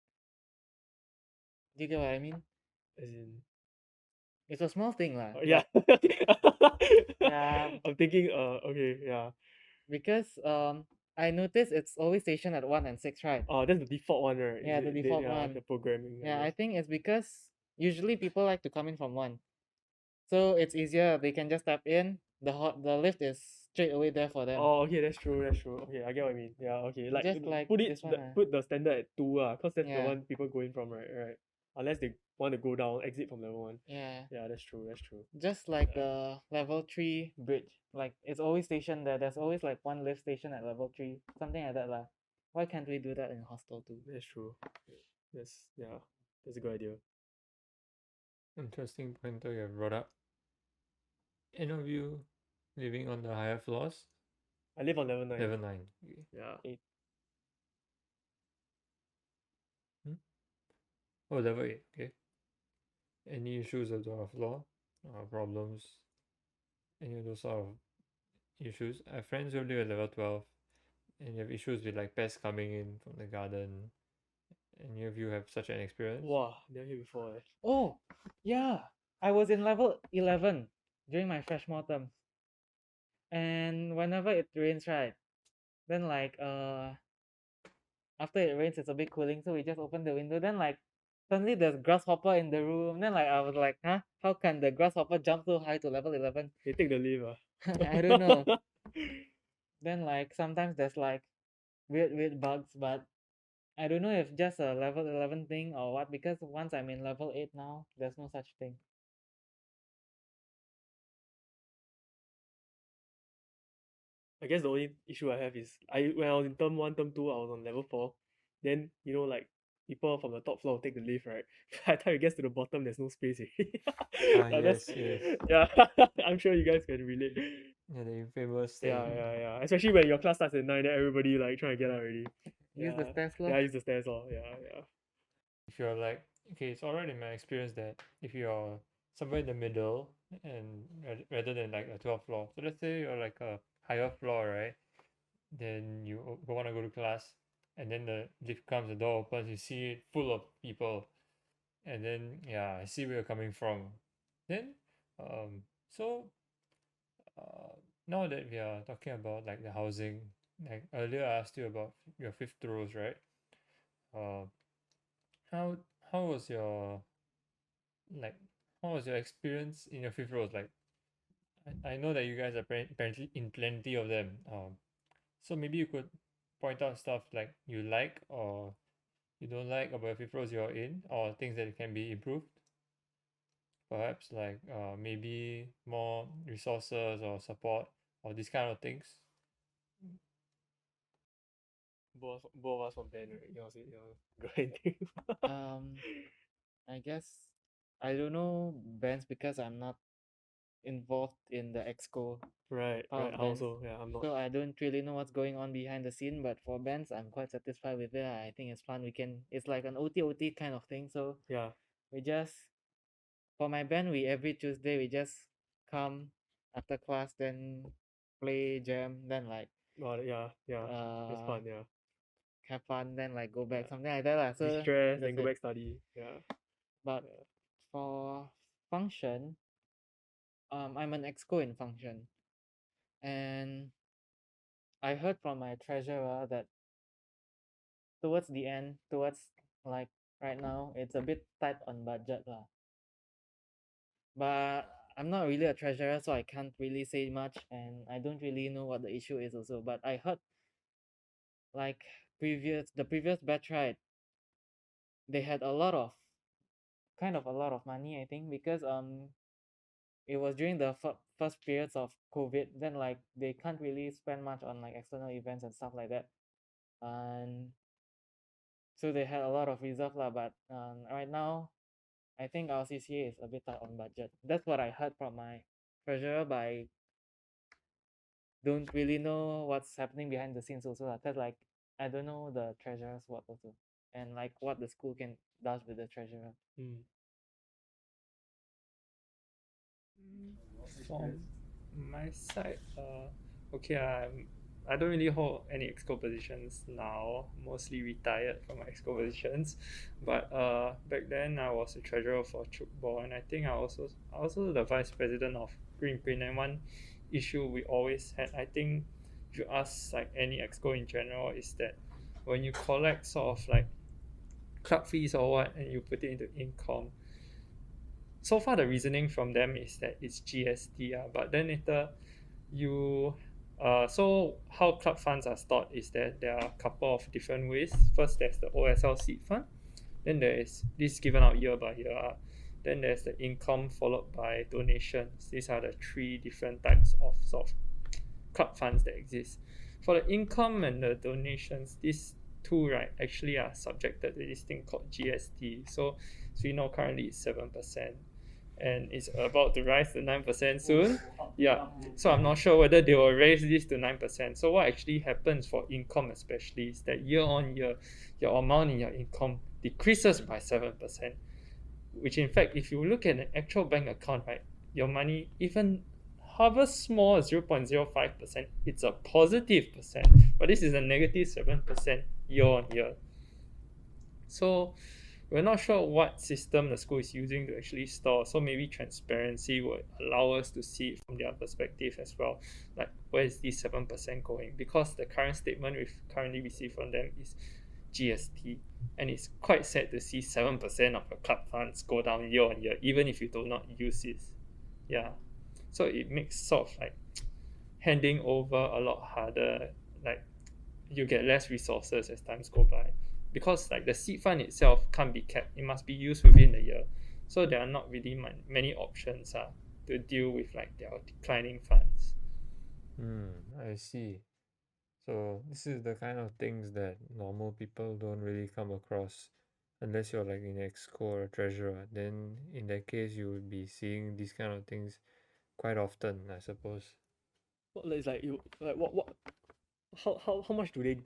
Do you get what I mean? As in It's a small thing lah. yeah. Yeah. I'm thinking okay, yeah. Because I noticed it's always stationed at 1 and 6, right? Oh, that's the default one, right? Yeah, Is the it? default Yeah, one. the programming. Yeah, I guess. think it's because usually people like to come in from 1. So it's easier. They can just tap in. The lift is straight away there for them. Oh, okay, that's true. Okay, I get what you mean. Yeah, okay. Like, Just like put it this one, put the standard at 2 cause that's the Yeah. one people going from, right? Unless they want to go down, exit from level 1. Yeah. Yeah, that's true. Just like the level 3 bridge. Like it's always stationed there. There's always like one lift station at level 3. Something like that lah. Why can't we do that in hostel too? That's true. That's a good idea. Interesting pointer you have brought up. Any of you living on the higher floors? I live on level 9. Level 9. Okay. Yeah. Oh, level 8. Okay. Any issues with the floor? Problems? Any of those sort of issues? I have friends who live at level 12 and you have issues with like pests coming in from the garden. Any of you have such an experience? Wow, never hear before. Oh, yeah. I was in level 11 during my freshman terms. And whenever it rains, right? Then like after it rains it's a bit cooling, so we just open the window. Then like suddenly there's grasshopper in the room. Then like I was like, huh? How can the grasshopper jump so high to level 11? They take the lift. I don't know. Then like sometimes there's like weird bugs, but I don't know if just a level 11 thing or what, because once I'm in level 8 now, there's no such thing. I guess the only issue I have is when I was in term 1, term 2, I was on level 4. Then like people from the top floor will take the lift, right? By the time it gets to the bottom, there's no space already. Yes. Yeah, I'm sure you guys can relate. Yeah, the infamous thing. Yeah. Especially when your class starts at 9, then everybody like trying to get out already. Use the stairs lor. Yeah, use the stairs lor. Yeah. If you're like, okay, it's alright in my experience that if you're somewhere in the middle and rather than like a 12th floor, so let's say you're like a higher floor, right? Then you want to go to class and then the lift comes, the door opens, you see it full of people, and then yeah, I see where you're coming from. Then so now that we are talking about like the housing, like earlier I asked you about your 5th rows, right? How was your experience in your 5th rows? Like I know that you guys are apparently in plenty of them. So maybe you could point out stuff like you like or you don't like about FIFROs you're in, or things that can be improved? Perhaps like maybe more resources or support or these kind of things. Both of us from Ben, right? You're grinding. I guess I don't know bands because I'm not involved in the exco Right, part right. of I bands. also, yeah, I'm not. So I don't really know what's going on behind the scene, but for bands, I'm quite satisfied with it. I think it's fun. It's like an OT kind of thing. So Yeah, we just, for my band, every Tuesday we just come after class, then play jam, then like yeah. It's uh fun, yeah. have fun, then like go back, Yeah. something like that lah. So Distress, then that's go it. back study. Yeah. But Yeah. for function, I'm an exco in function, and I heard from my treasurer that towards the end, towards like right now, it's a bit tight on budget lah. But I'm not really a treasurer, so I can't really say much, and I don't really know what the issue is also. But I heard like the previous batch, right, they had a lot of a lot of money, I think, because it was during the first periods of COVID. Then like they can't really spend much on like external events and stuff like that, and so they had a lot of reserve lah. But right now, I think our CCA is a bit tight on budget. That's what I heard from my treasurer, but I don't really know what's happening behind the scenes also lah. Cause like I don't know the treasurer's work also, and like what the school can does with the treasurer. From my side, okay, I don't really hold any exco positions now, mostly retired from my exco positions. But back then I was the treasurer for Chukball, and I think I also the vice president of Greenprint. And one issue we always had, I think, if you ask like any exco in general, is that when you collect sort of like club fees or what, and you put it into income, so far the reasoning from them is that it's GST, but then later you so how club funds are stored is that there are a couple of different ways. First, there's the OSL seed fund, then there is this given out year by year, then there's the income followed by donations. These are the three different types of sort of club funds that exist. For the income and the donations, these two, right, actually are subjected to this thing called GST. So we know currently it's 7%, and it's about to rise to 9% soon. Yeah, so I'm not sure whether they will raise this to 9%. So what actually happens for income especially is that year on year, your amount in your income decreases by 7%, which in fact, if you look at an actual bank account, right, your money, even however small, 0.05%, it's a positive percent, but this is a negative 7% year on year. So we're not sure what system the school is using to actually store. So maybe transparency would allow us to see it from their perspective as well. Like, where is this 7% going? Because the current statement we've currently received from them is GST. And it's quite sad to see 7% of your club funds go down year on year, even if you do not use it. Yeah. So it makes sort of like handing over a lot harder. Like, you get less resources as times go by, because like the seed fund itself can't be kept, it must be used within the year. So there are not really many options to deal with like their declining funds. I see. So this is the kind of things that normal people don't really come across unless you're like in exco or a treasurer. Then in that case you would be seeing these kind of things quite often, I suppose. Well, it's like you like what how much do they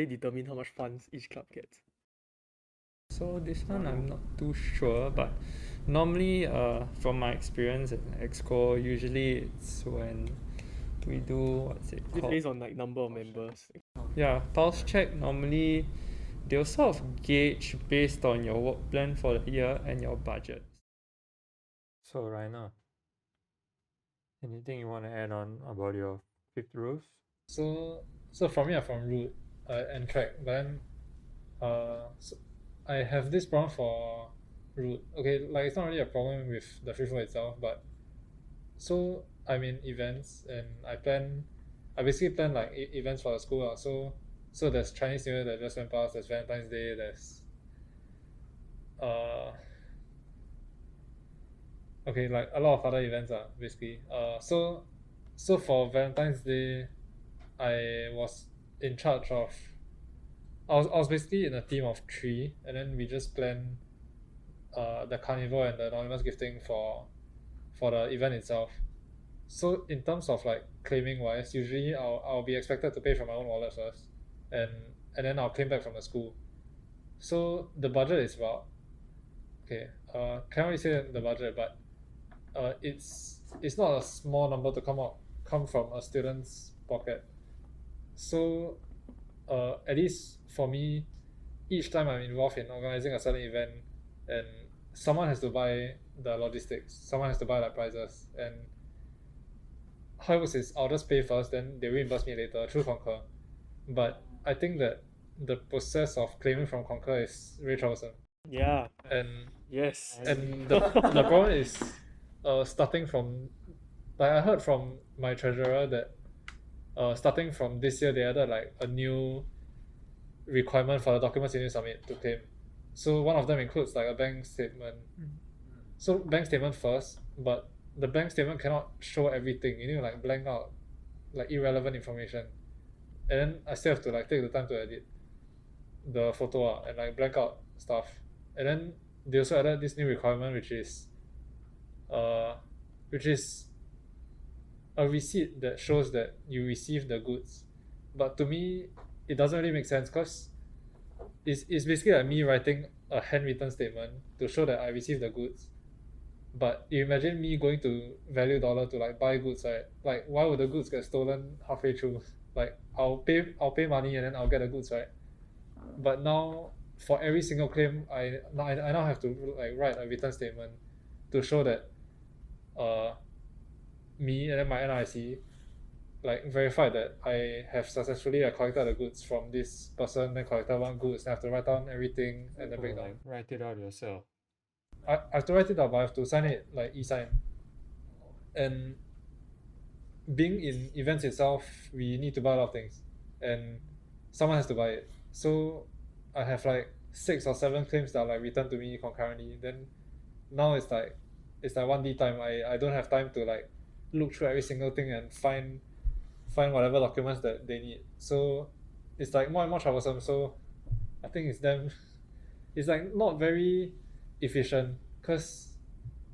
determine how much funds each club gets? So this one I'm not too sure, but normally from my experience at exco, usually it's when we do what's it It's called? based on like number of members. Yeah, pulse check, normally they'll sort of gauge based on your work plan for the year and your budget. So Ryner, anything you want to add on about your fifth rules? So for me, I'm from root and track, but then so I have this problem for root. Okay, like it's not really a problem with the free flow itself, but so I'm in events and I basically plan like events for the school. So So there's Chinese New Year that just went past, there's Valentine's Day, there's okay, like a lot of other events basically. So for Valentine's Day, I was in charge of I was basically in a team of 3, and then we just planned the carnival and the anonymous gifting for the event itself. So in terms of like claiming wise, usually I'll be expected to pay from my own wallet first, and then I'll claim back from the school. So the budget is about, okay, can't really say the budget, but it's not a small number to come from a student's pocket. So at least for me, each time I'm involved in organizing a certain event, and someone has to buy the logistics, someone has to buy like prizes, and how it works is I'll just pay first, then they reimburse me later through Concur. But I think that the process of claiming from Concur is very troublesome. Yeah. And Yes. and the problem is starting from, like I heard from my treasurer that starting from this year they added like a new requirement for the documents you need to submit to claim. So one of them includes like a bank statement. So bank statement first, but the bank statement cannot show everything. You need to like blank out like irrelevant information, and then I still have to like take the time to edit the photo and like blank out stuff. And then they also added this new requirement, which is a receipt that shows that you received the goods. But to me, it doesn't really make sense, because it's basically like me writing a handwritten statement to show that I received the goods. But you imagine me going to Value Dollar to like buy goods, right? Like, why would the goods get stolen halfway through? Like, I'll pay money and then I'll get the goods, right? But now for every single claim, I now have to like write a written statement to show that me and then my NRIC like verified that I have successfully collected the goods from this person, then collected one goods, then I have to write down everything and then break down. Like, write it out yourself. I have to write it out, but I have to sign it like e-sign. And being in events itself, we need to buy a lot of things, and someone has to buy it. So I have like 6 or 7 claims that are like returned to me concurrently. Then now it's like 1D time. I don't have time to like look through every single thing and find whatever documents that they need. So it's like more and more troublesome. So I think it's like not very efficient, because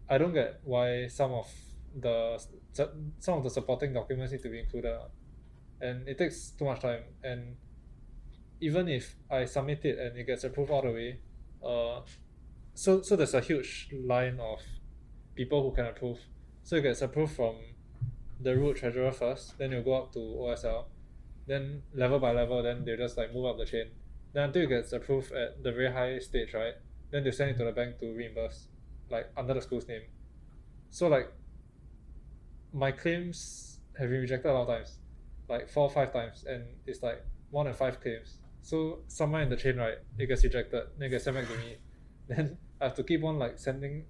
I don't get why some of the supporting documents need to be included, and it takes too much time. And even if I submit it and it gets approved all the way, so there's a huge line of people who can approve. So it gets approved from the root treasurer first, then you'll go up to OSL, then level by level, then they'll just like move up the chain. Then until it gets approved at the very high stage, right? Then they send it to the bank to reimburse, like under the school's name. So like my claims have been rejected a lot of times, like 4 or 5 times, and it's like more than 5 claims. So somewhere in the chain, right, it gets rejected, then it gets sent back to me. Then I have to keep on like sending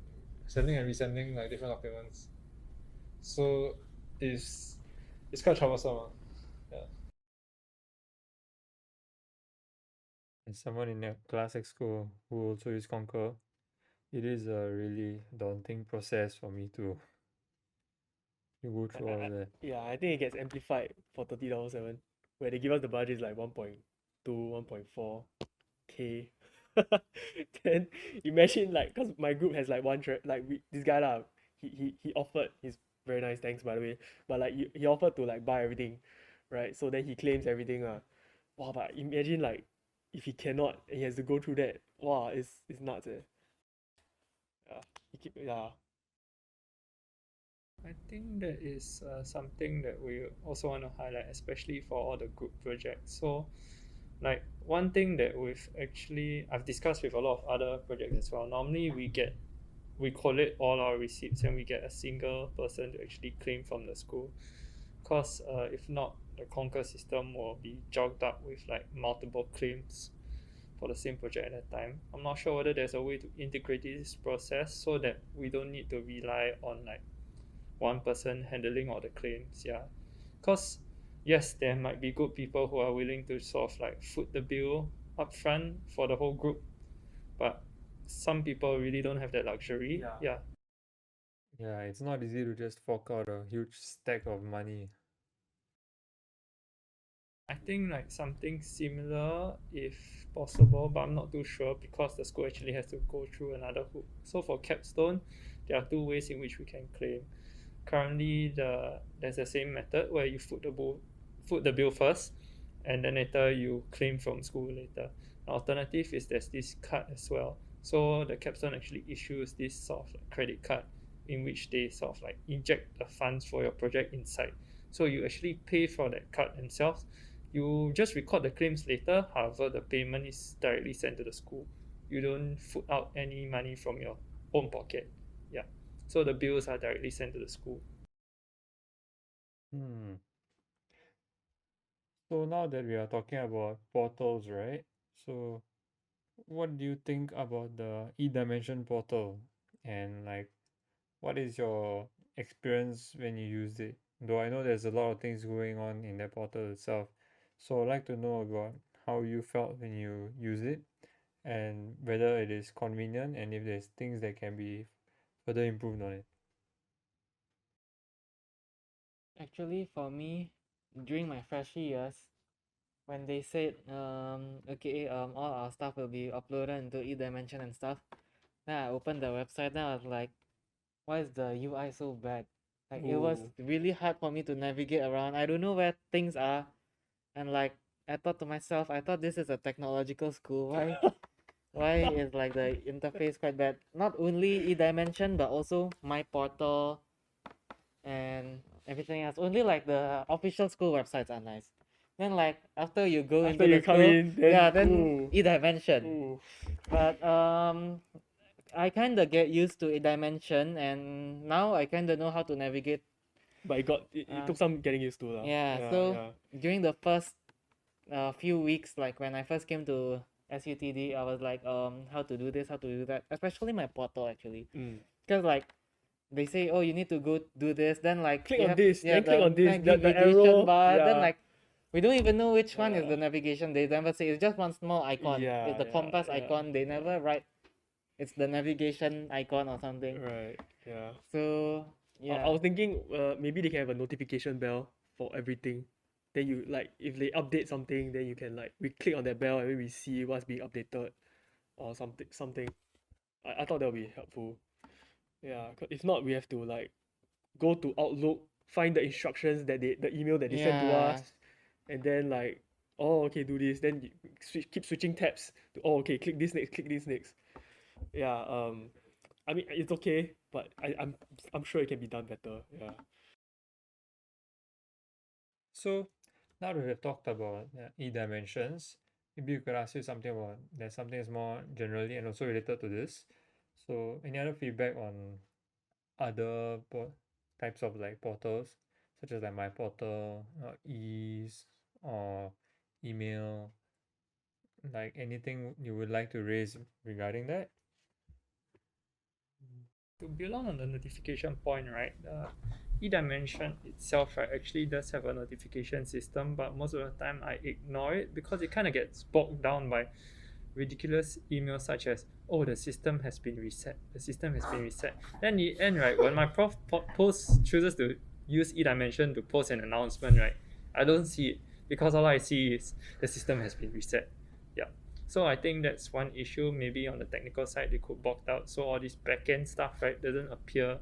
and resending like different documents. So it's quite troublesome. Yeah. As someone in a classic school who also use Concur, it is a really daunting process for me to go through all that. Yeah, I think it gets amplified for $30.7, where they give us the budget is like 1.2, 1.4K. Then imagine like, cause my group has like this guy lah, he offered, he's very nice, thanks by the way, but like he offered to like buy everything, right? So then he claims everything wow, but imagine like if he cannot and he has to go through that, wow, it's nuts. Yeah. I think that is something that we also want to highlight, especially for all the group projects. So like one thing that I've discussed with a lot of other projects as well. Normally we collate all our receipts and we get a single person to actually claim from the school, because if not, the Concur system will be jogged up with like multiple claims for the same project at a time. I'm not sure whether there's a way to integrate this process so that we don't need to rely on like one person handling all the claims. Yeah, because yes, there might be good people who are willing to sort of like foot the bill upfront for the whole group, but some people really don't have that luxury. Yeah. Yeah, it's not easy to just fork out a huge stack of money. I think like something similar if possible, but I'm not too sure because the school actually has to go through another hoop. So for Capstone, there are two ways in which we can claim. Currently, there's the same method where you foot the bill first, and then later you claim from school later. An alternative is there's this card as well. So the Capstone actually issues this sort of like credit card in which they sort of like inject the funds for your project inside. So you actually pay for that card themselves. You just record the claims later, however, the payment is directly sent to the school. You don't foot out any money from your own pocket. Yeah. So the bills are directly sent to the school. So now that we are talking about portals, right? So what do you think about the e-dimension portal? And like, what is your experience when you use it? Though I know there's a lot of things going on in that portal itself. So I'd like to know about how you felt when you use it and whether it is convenient and if there's things that can be further improved on it. Actually, for me, during my freshie years, when they said okay, all our stuff will be uploaded into e-dimension and stuff, then I opened the website. Then I was like, why is the UI so bad? Like it was really hard for me to navigate around. I don't know where things are, and like I thought to myself, I thought this is a technological school. Why is like the interface quite bad? Not only e-dimension but also my portal and everything else. Only like the official school websites are nice. Then like after you go After into you the come school, in, then yeah, then ooh. e-dimension. Ooh. But I kind of get used to e-dimension, and now I kind of know how to navigate. But it took some getting used to lah. Yeah, so during the first few weeks, like when I first came to SUTD, I was like, how to do this, how to do that, especially my portal actually, because like they say, oh, you need to go do this, then like click you on have, this, yeah, then click on this, the navigation arrow, bar, then yeah. like we don't even know which one is Yeah. the navigation. They never say. It's just one small icon. Yeah, It's the yeah, compass yeah, icon. They never write it's the navigation icon or something. Right. Yeah. So yeah. I was thinking maybe they can have a notification bell for everything. Then you like if they update something, then you can like we click on that bell and then we see what's being updated or something. I thought that would be helpful. Yeah, 'cause if not we have to like go to Outlook, find the instructions that the email that they sent to Yeah. us, and then like, oh okay, do this. Then you keep switching tabs to okay, click this next, click this next. Yeah, I mean it's okay, but I'm sure it can be done better. Yeah. So now that we've talked about e-dimensions, maybe you could ask you something about there's something that's more generally and also related to this. So any other feedback on other types of like portals, such as like my portal, ease or email, like anything you would like to raise regarding that? To build on the notification point, right? The e-dimension itself, right, actually does have a notification system, but most of the time I ignore it because it kind of gets bogged down by ridiculous emails such as, oh, the system has been reset. The system has been reset. Then in the end, right, when my post chooses to use e-dimension to post an announcement, right, I don't see it because all I see is the system has been reset. Yeah. So I think that's one issue. Maybe on the technical side, they could bog out. So all this backend stuff, right, doesn't appear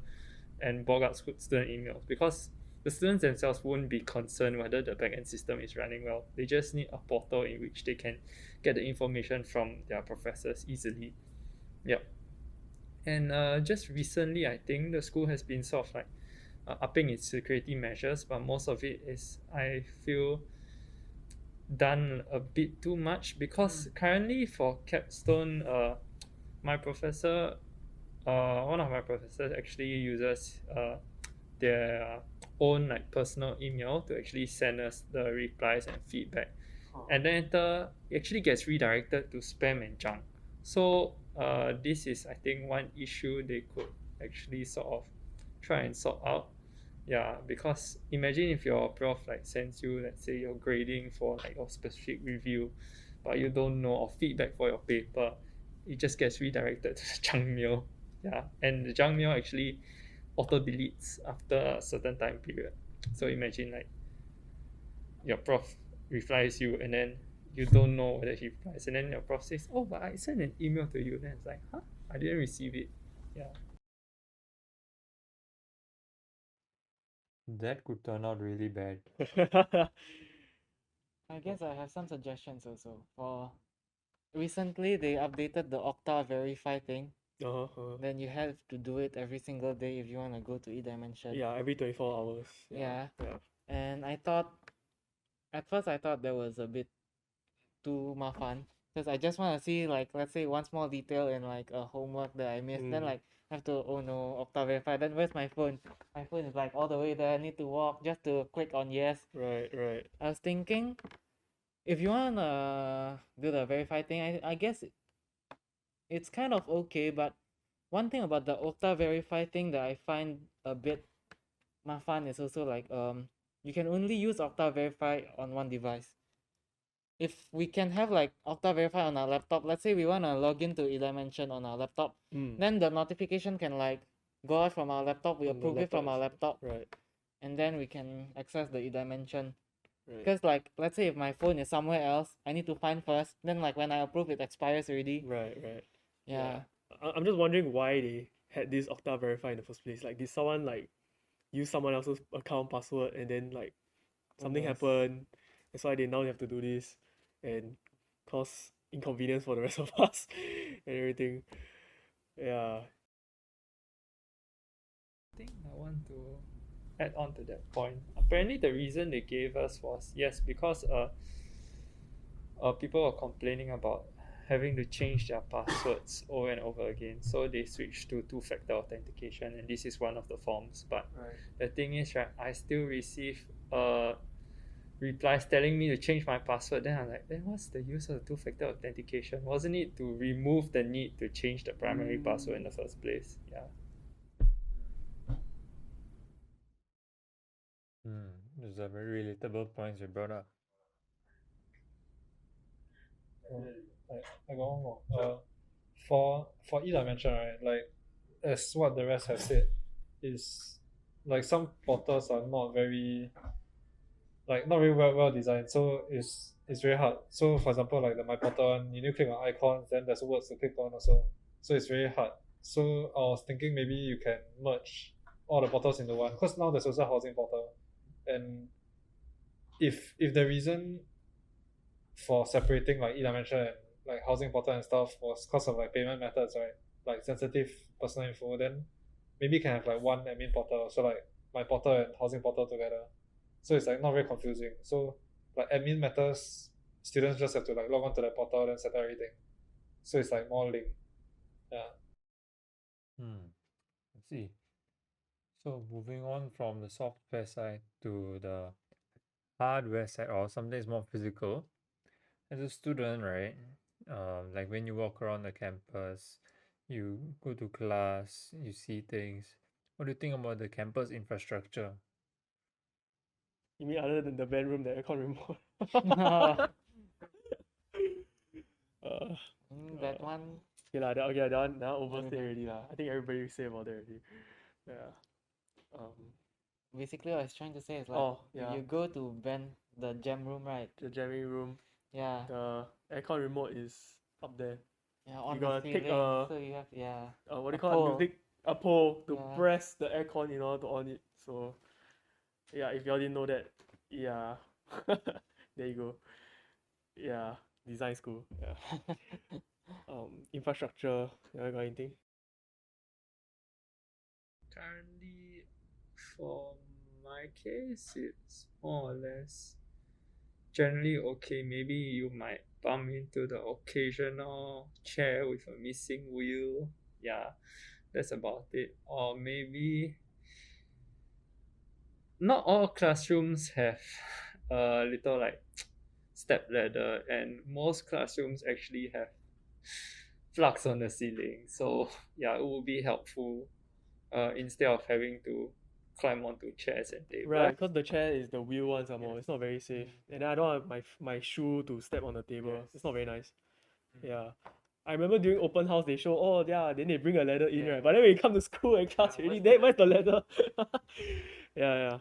and bog out student emails because the students themselves won't be concerned whether the backend system is running well. They just need a portal in which they can get the information from their professors easily. Yep. And just recently, I think the school has been sort of like upping its security measures, but most of it is, I feel, done a bit too much because currently for Capstone, my professor, one of my professors actually uses their own like personal email to actually send us the replies and feedback, and then it actually gets redirected to spam and junk. So this is, I think, one issue they could actually sort of try and sort out. Yeah, because imagine if your prof like sends you, let's say, your grading for like your specific review, but you don't know or feedback for your paper, it just gets redirected to the junk mail. Yeah, and the junk mail actually auto deletes after a certain time period. So imagine like your prof replies you and then you don't know whether he replies, and then your prof says, "Oh, but I sent an email to you." Then it's like, "Huh? I didn't receive it." Yeah. That could turn out really bad. I guess I have some suggestions also. For recently, they updated the Okta Verify thing. Then you have to do it every single day if you want to go to eDimension. Yeah, every 24 hours. Yeah. Yeah. And at first I thought that was a bit too mafan, because I just want to see, like, let's say one small detail in like a homework that I missed, then like have to, oh no, Okta Verify, then where's my phone? My phone is like all the way there, I need to walk just to click on yes. Right. I was thinking, if you want to do the verify thing, I guess it's kind of okay, but one thing about the Okta Verify thing that I find a bit mafan is also like you can only use Okta Verify on one device. If we can have like Okta Verify on our laptop, let's say we want to log into eDimension on our laptop, then the notification can like go out from our laptop, we On the approve it from our laptop laptop, Right. and then we can access the eDimension. Right. Because like, let's say if my phone is somewhere else, I need to find first, then like when I approve it expires already. Right. Yeah. I'm just wondering why they had this Okta Verify in the first place. Like, did someone like use someone else's account password and then like something knows? happened? That's why they now have to do this and cause inconvenience for the rest of us and everything. Yeah. I think I want to add on to that point. Apparently, the reason they gave us was yes, because people were complaining about having to change their passwords over and over again, so they switched to two-factor authentication, and this is one of the forms. But the thing is, right, I still receive replies telling me to change my password. Then I'm like, then what's the use of two-factor authentication? Wasn't it to remove the need to change the primary password in the first place? Yeah. Those are very relatable points you brought up. I got one more. For eDimension, right, like as what the rest have said, is like some portals are not very well designed, so it's very hard. So for example, like the My Portal one, you need to click on icons, then there's words to click on also. So it's very hard. So I was thinking maybe you can merge all the portals into one, because now there's also a housing portal. And if the reason for separating like eDimension and like housing portal and stuff was because of like payment methods, right? Like sensitive personal info, then maybe you can have like one admin portal, so like My Portal and housing portal together. So it's like not very confusing. So like admin matters, students just have to like log on to the portal and settle everything. So it's like more linked. Yeah. I see. So moving on from the software side to the hardware side, or something that's more physical. As a student, right? Like when you walk around the campus, you go to class, you see things. What do you think about the campus infrastructure? You mean other than the band room, the aircon remote? That one. Okay lah, that one overstay already lah. I think everybody say about that already. Yeah. Basically, what I was trying to say is like, you go to the jam room, right? The jamming room. Yeah. The aircon remote is up there. Yeah, on You the gotta ceiling. take a So you have what do you a call pole. it? You take a pole to Yeah. press the aircon in order to on it. So yeah, if y'all didn't know that, yeah. There you go. Yeah. Design school. Yeah. Infrastructure, you got anything? Currently, for my case, it's more or less generally okay. Maybe you might bump into the occasional chair with a missing wheel. Yeah, that's about it. Or maybe not all classrooms have a little like step ladder, and most classrooms actually have plugs on the ceiling. So yeah, it would be helpful instead of having to climb onto chairs and tables. Right, because the chair is the wheel one some more. It's not very safe. And then I don't want my shoe to step on the table. It's not very nice. Yeah. I remember during open house they show, oh yeah, then they bring a ladder in, right? But then when you come to school and class already, then where's the ladder? Yeah.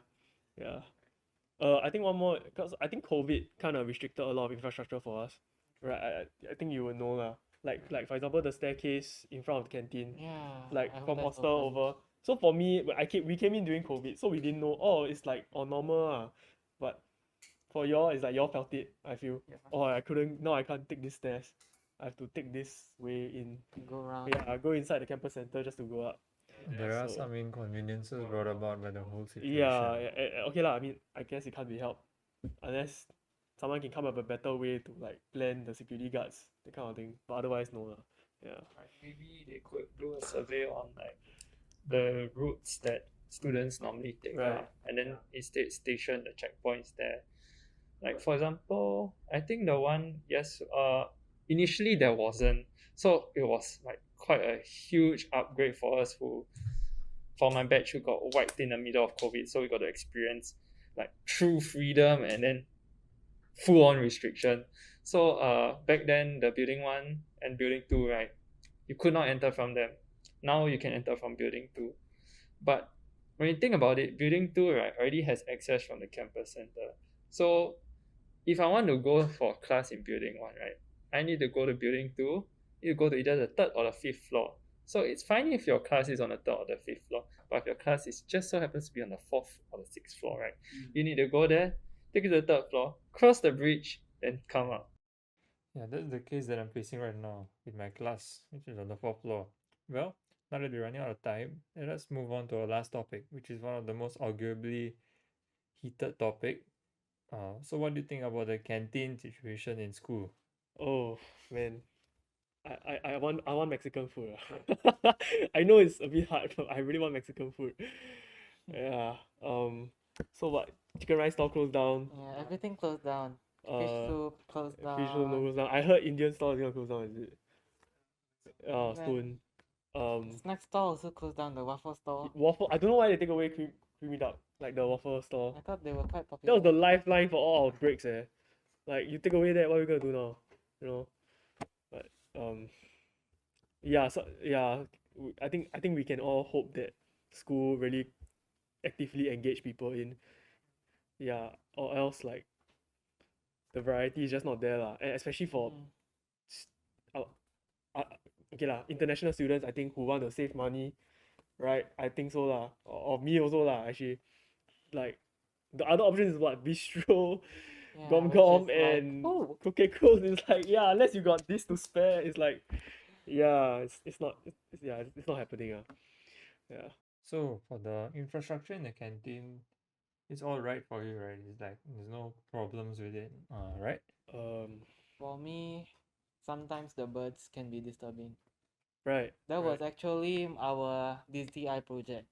I think one more, because I think COVID kind of restricted a lot of infrastructure for us. Right. I think you will know lah. Like for example the staircase in front of the canteen. Yeah. Like I hope from that's hostel open. over. So for me, we came in during COVID, so we didn't know. Oh, it's like normal. But for y'all, it's like y'all felt it. I feel. Oh, I couldn't. No, I can't take these stairs. I have to take this way in. Go around. Yeah, go inside the campus center just to go up. There are So- some inconveniences brought about by the whole situation. Yeah. Okay lah. I mean, I guess it can't be helped unless someone can come up with a better way to like plan the security guards, that kind of thing. But otherwise, no lah. Yeah. Right, maybe they could do a survey on like the routes that students normally take, Right. and then instead station the checkpoints there. Like for example, I think the one initially there wasn't, so it was like quite a huge upgrade for us for my batch who got wiped in the middle of COVID, so we got to experience like true freedom and then full on restriction. So back then the building 1 and building 2, right, you could not enter from them. Now you can enter from building 2. But when you think about it, building 2, right, already has access from the campus center. So if I want to go for class in building 1, right, I need to go to building 2, you go to either the 3rd or the 5th floor. So it's fine if your class is on the 3rd or the 5th floor, but if your class is just so happens to be on the 4th or the 6th floor, right, you need to go there, take it to the 3rd floor, cross the bridge, then come up. Yeah, that's the case that I'm facing right now with my class, which is on the 4th floor. Well, now that we're running out of time, let's move on to our last topic, which is one of the most arguably heated topic. So what do you think about the canteen situation in school? Oh man, I want Mexican food. I know it's a bit hard, but I really want Mexican food. Yeah. So what? Chicken rice stall closed down. Yeah, everything closed down. Fish soup closed down. Fish soup no closed down. I heard Indian stall is gonna close down. Is it? Yeah. Soon. Snack stall also closed down. The waffle store. Waffle. I don't know why they take away creamy duck, like the waffle I store. thought they were quite That popular. was the lifeline for all our breaks. Like you take away that, what are we gonna do now? You know. But yeah. So yeah, I think we can all hope that school really actively engage people in. Yeah, or else like the variety is just not there lah, and especially for okay lah, international students I think who want to save money, right? I think so lah, or me also lah actually. Like the other option is what, bistro, Yeah, gom which gom, is like, and oh, cookie clothes. It's like, yeah, unless you got this to spare, it's like, yeah, it's not happening. Yeah. So for the infrastructure in the canteen, it's all right for you, right? It's like there's no problems with it, right? for me, sometimes the birds can be disturbing. Right. That right. was actually our DTI project.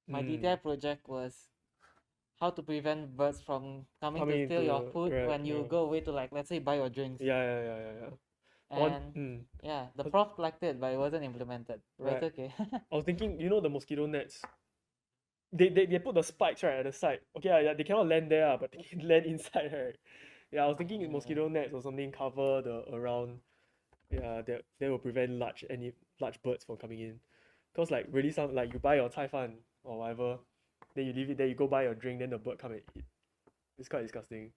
My Mm. DTI project was how to prevent birds from coming to Coming steal your into- food right, when you yeah. go away to, like, let's say buy your drinks. Yeah. And yeah, the prof liked it, but it wasn't implemented. But Right. it's okay. I was thinking, the mosquito nets. They put the spikes right at the side. Okay, yeah, they cannot land there, but they can land inside, right? Yeah, I was thinking mosquito nets or something cover the around. Yeah, that will prevent any large birds from coming in. Cause like really like you buy your cai fan or whatever, then you leave it there, you go buy your drink, then the bird come and eat. It's quite disgusting.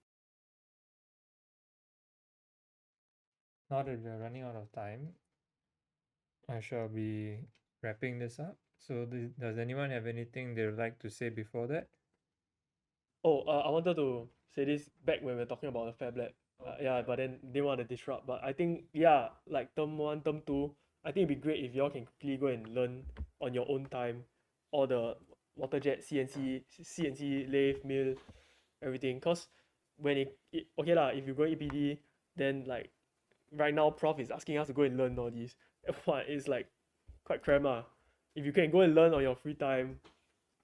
Now that we're running out of time, I shall be wrapping this up. So does anyone have anything they would like to say before that? Oh, I wanted to say this back when we were talking about the Fab Lab. Yeah, but then they want to disrupt. But I think, yeah, like term 1, term 2, I think it'd be great if y'all can quickly go and learn on your own time all the water jet, CNC, lathe, mill, everything. Cause when okay lah, if you go EPD, then like right now prof is asking us to go and learn all these. It's like quite cram ah. If you can go and learn on your free time,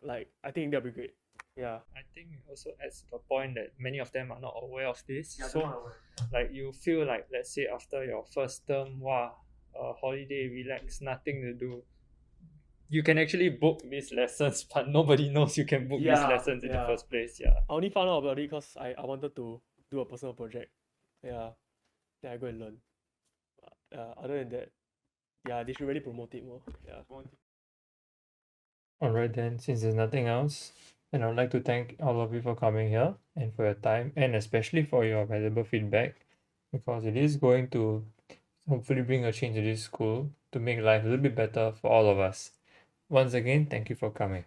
like I think that'll be great. Yeah. I think it also adds to the point that many of them are not aware of this. Like you feel like, let's say after your first term, holiday, relax, nothing to do. you can actually book these lessons, but nobody knows you can book these Yeah, lessons in the yeah. first place. Yeah. I only found out about it because I wanted to do a personal project. Yeah. Then I go and learn. Other than that, yeah, they should really promote it more. Yeah. Alright then, since there's nothing else, then I would like to thank all of you for coming here and for your time and especially for your valuable feedback because it is going to hopefully bring a change to this school to make life a little bit better for all of us. Once again, thank you for coming.